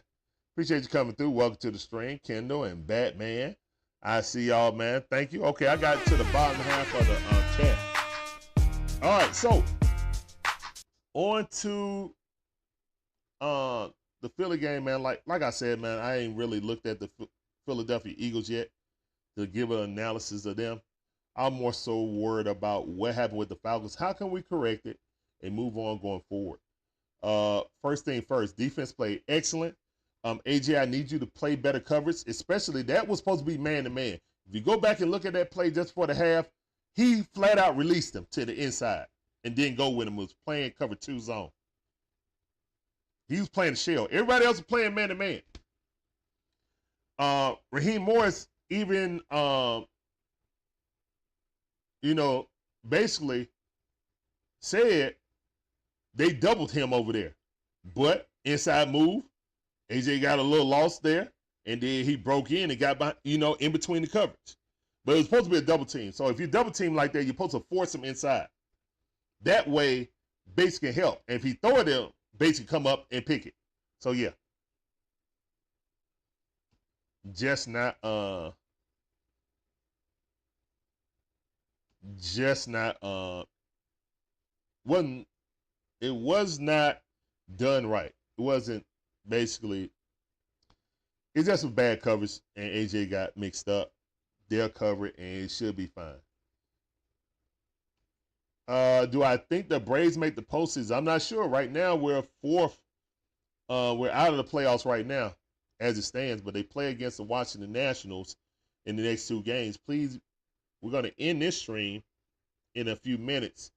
Appreciate you coming through. Welcome to the stream, Kendall and Batman. I see y'all, man. Thank you. Okay, I got to the bottom half of the chat. All right, so on to the Philly game, man. Like I said, man, I ain't really looked at the Philadelphia Eagles yet to give an analysis of them. I'm more so worried about what happened with the Falcons. How can we correct it and move on going forward? First thing first, defense played excellent. AJ, I need you to play better coverage, especially that was supposed to be man-to-man. If you go back and look at that play just for the half, he flat out released him to the inside and didn't go with him. Was playing cover 2 zone. He was playing the shell. Everybody else was playing man-to-man. Raheem Morris even, basically said they doubled him over there. But inside move, AJ got a little lost there, and then he broke in and got behind, in between the coverage. But it was supposed to be a double team. So if you double team like that, you're supposed to force him inside. That way, Bates can help. And if he throw it in, Bates can come up and pick it. So yeah. Just not it was not done right. It wasn't basically, it's just some bad coverage and AJ got mixed up. They'll cover it and it should be fine. Do I think the Braves make the postseason? I'm not sure. Right now we're 4th. We're out of the playoffs right now as it stands, but they play against the Washington Nationals in the next 2 games. Please, we're going to end this stream in a few minutes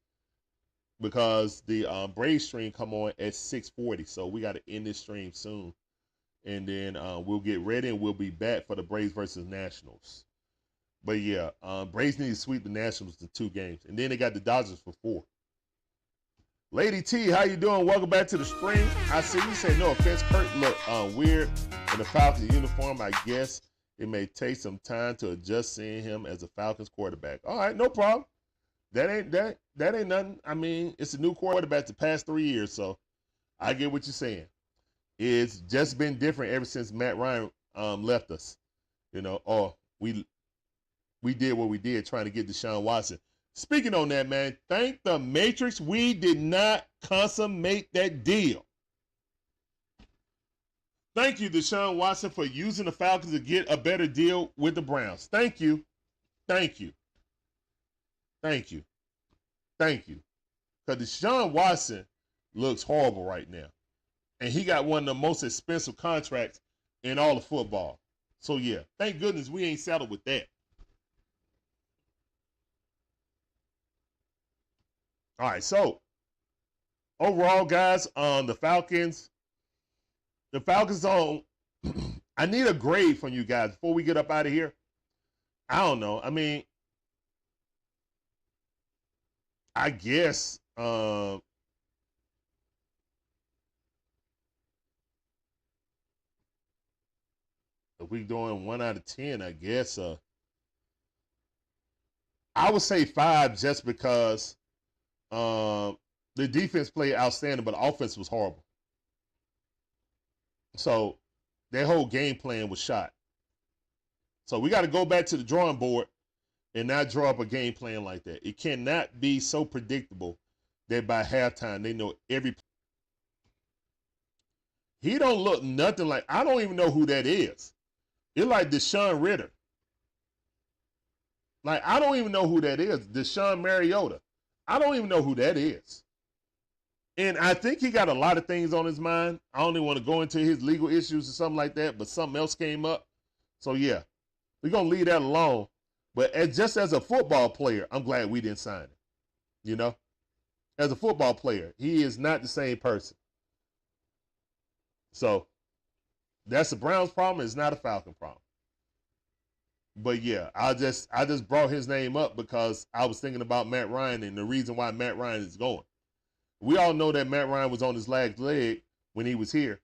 because the Braves stream come on at 6:40. So we got to end this stream soon. And then we'll get ready and we'll be back for the Braves versus Nationals. But yeah, Braves need to sweep the Nationals in 2 games. And then they got the Dodgers for 4. Lady T, how you doing? Welcome back to the stream. I see you say no offense. Kurt look weird in the Falcons uniform. I guess it may take some time to adjust seeing him as a Falcons quarterback. All right, no problem. That ain't nothing. I mean, it's a new quarterback the past 3 years, so I get what you're saying. It's just been different ever since Matt Ryan left us. We did what we did trying to get Deshaun Watson. Speaking on that, man, thank the Matrix we did not consummate that deal. Thank you, Deshaun Watson, for using the Falcons to get a better deal with the Browns. Thank you. Thank you. Thank you. Thank you. Because Deshaun Watson looks horrible right now. And he got one of the most expensive contracts in all of football. So, yeah, thank goodness we ain't settled with that. All right, so overall, guys, the Falcons on, I need a grade from you guys before we get up out of here. I don't know. I mean, I guess If we doing 1 out of 10, I guess I would say 5 just because the defense played outstanding, but the offense was horrible. So their whole game plan was shot. So we got to go back to the drawing board and not draw up a game plan like that. It cannot be so predictable that by halftime they know every. He don't look nothing like. I don't even know who that is. It's like Deshaun Ritter. Like, I don't even know who that is. Deshaun Mariota. I don't even know who that is. And I think he got a lot of things on his mind. I don't even want to go into his legal issues or something like that, but something else came up. So, yeah, we're going to leave that alone. But just as a football player, I'm glad we didn't sign him. You know? As a football player, he is not the same person. So, that's the Browns' problem. It's not a Falcon problem. But yeah, I just brought his name up because I was thinking about Matt Ryan and the reason why Matt Ryan is going. We all know that Matt Ryan was on his last leg when he was here.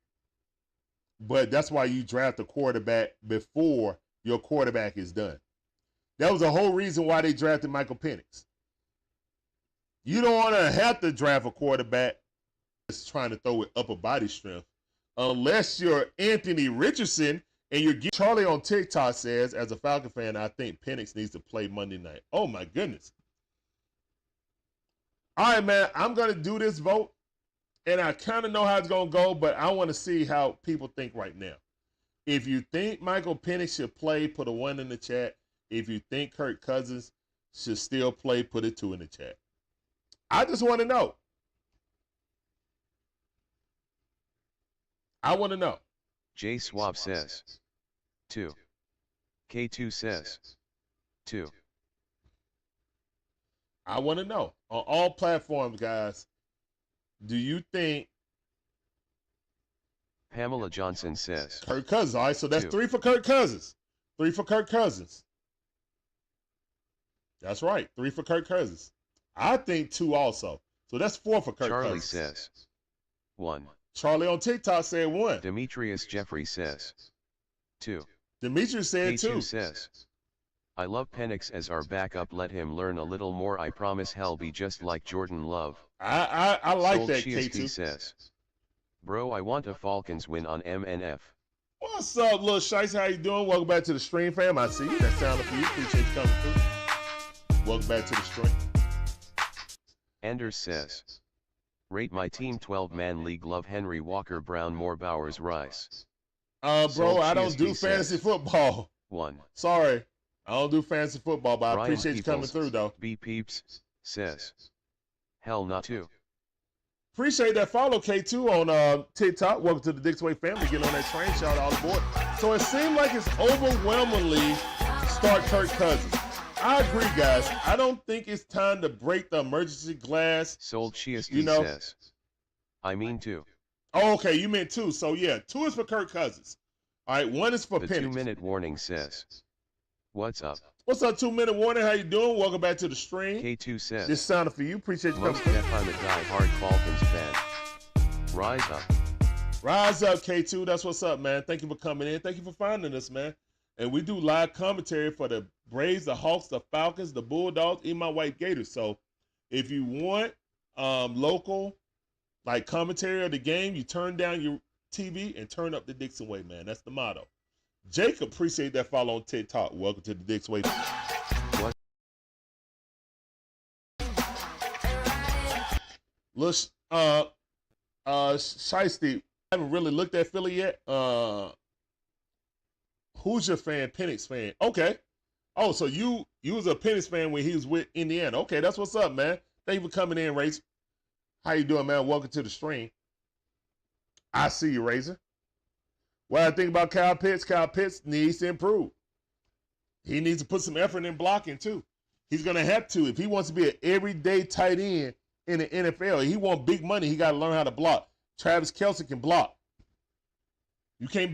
But that's why you draft a quarterback before your quarterback is done. That was the whole reason why they drafted Michael Penix. You don't want to have to draft a quarterback that's trying to throw with upper body strength unless you're Anthony Richardson. And you're Charlie on TikTok says, as a Falcon fan, I think Penix needs to play Monday night. Oh, my goodness. All right, man, I'm going to do this vote, and I kind of know how it's going to go, but I want to see how people think right now. If you think Michael Penix should play, put a 1 in the chat. If you think Kirk Cousins should still play, put a 2 in the chat. I just want to know. I want to know. J Swab says 2. K2 says 2. I want to know on all platforms, guys. Do you think Pamela Johnson says Kirk Cousins? All right, so that's 2. 3 for Kirk Cousins. 3 for Kirk Cousins. That's right, 3 for Kirk Cousins. I think 2 also. So that's 4 for Kirk Charlie Cousins. says 1. Charlie on TikTok said 1. Demetrius Jeffrey says 2. Demetrius said 2. K2 says, I love Penix as our backup. Let him learn a little more. I promise he'll be just like Jordan Love. I like Sold that, Chiasty K2. says, bro, I want a Falcons win on MNF. What's up, little Shice? How you doing? Welcome back to the stream, fam. I see you. That sounded for you. Appreciate you coming through. Welcome back to the stream. Anders says, rate my team 12-man league. Love Henry, Walker, Brown, Moore, Bowers, Rice. Bro, I don't do fantasy football. 1. Sorry. I don't do fantasy football, but I Brian appreciate you coming through, though. B Peeps says, hell not 2. Appreciate that follow, K2, on TikTok. Welcome to the Dixon Way family. Get on that train. Shout out all aboard. So it seems like it's overwhelmingly start Kirk Cousins. I agree, guys. I don't think it's time to break the emergency glass. Sold Chiasty says, I mean 2. Oh, okay, you meant 2. So, yeah, 2 is for Kirk Cousins. All right, 1 is for The Penix. 2-minute warning says, what's up? What's up, 2-minute warning? How you doing? Welcome back to the stream. K2 says, This sounded for you. Appreciate you coming most through. def I'm a die-hard Falcons fan. Rise up. Rise up, K2. That's what's up, man. Thank you for coming in. Thank you for finding us, man. And we do live commentary for the Braves, the Hawks, the Falcons, the Bulldogs, even my White Gators. So if you want local, like, commentary of the game, you turn down your TV and turn up the Dixon Way, man. That's the motto. Jacob, appreciate that follow on TikTok. Welcome to the Dixon Way. What? Look, Shiesty, I haven't really looked at Philly yet. Who's your fan? Penix fan. Okay. Oh, so you was a Penix fan when he was with Indiana. Okay, that's what's up, man. Thank you for coming in, Razor. How you doing, man? Welcome to the stream. I see you, Razor. What I think about Kyle Pitts needs to improve. He needs to put some effort in blocking, too. He's going to have to. If he wants to be an everyday tight end in the NFL, he wants big money, he got to learn how to block. Travis Kelce can block. You can't be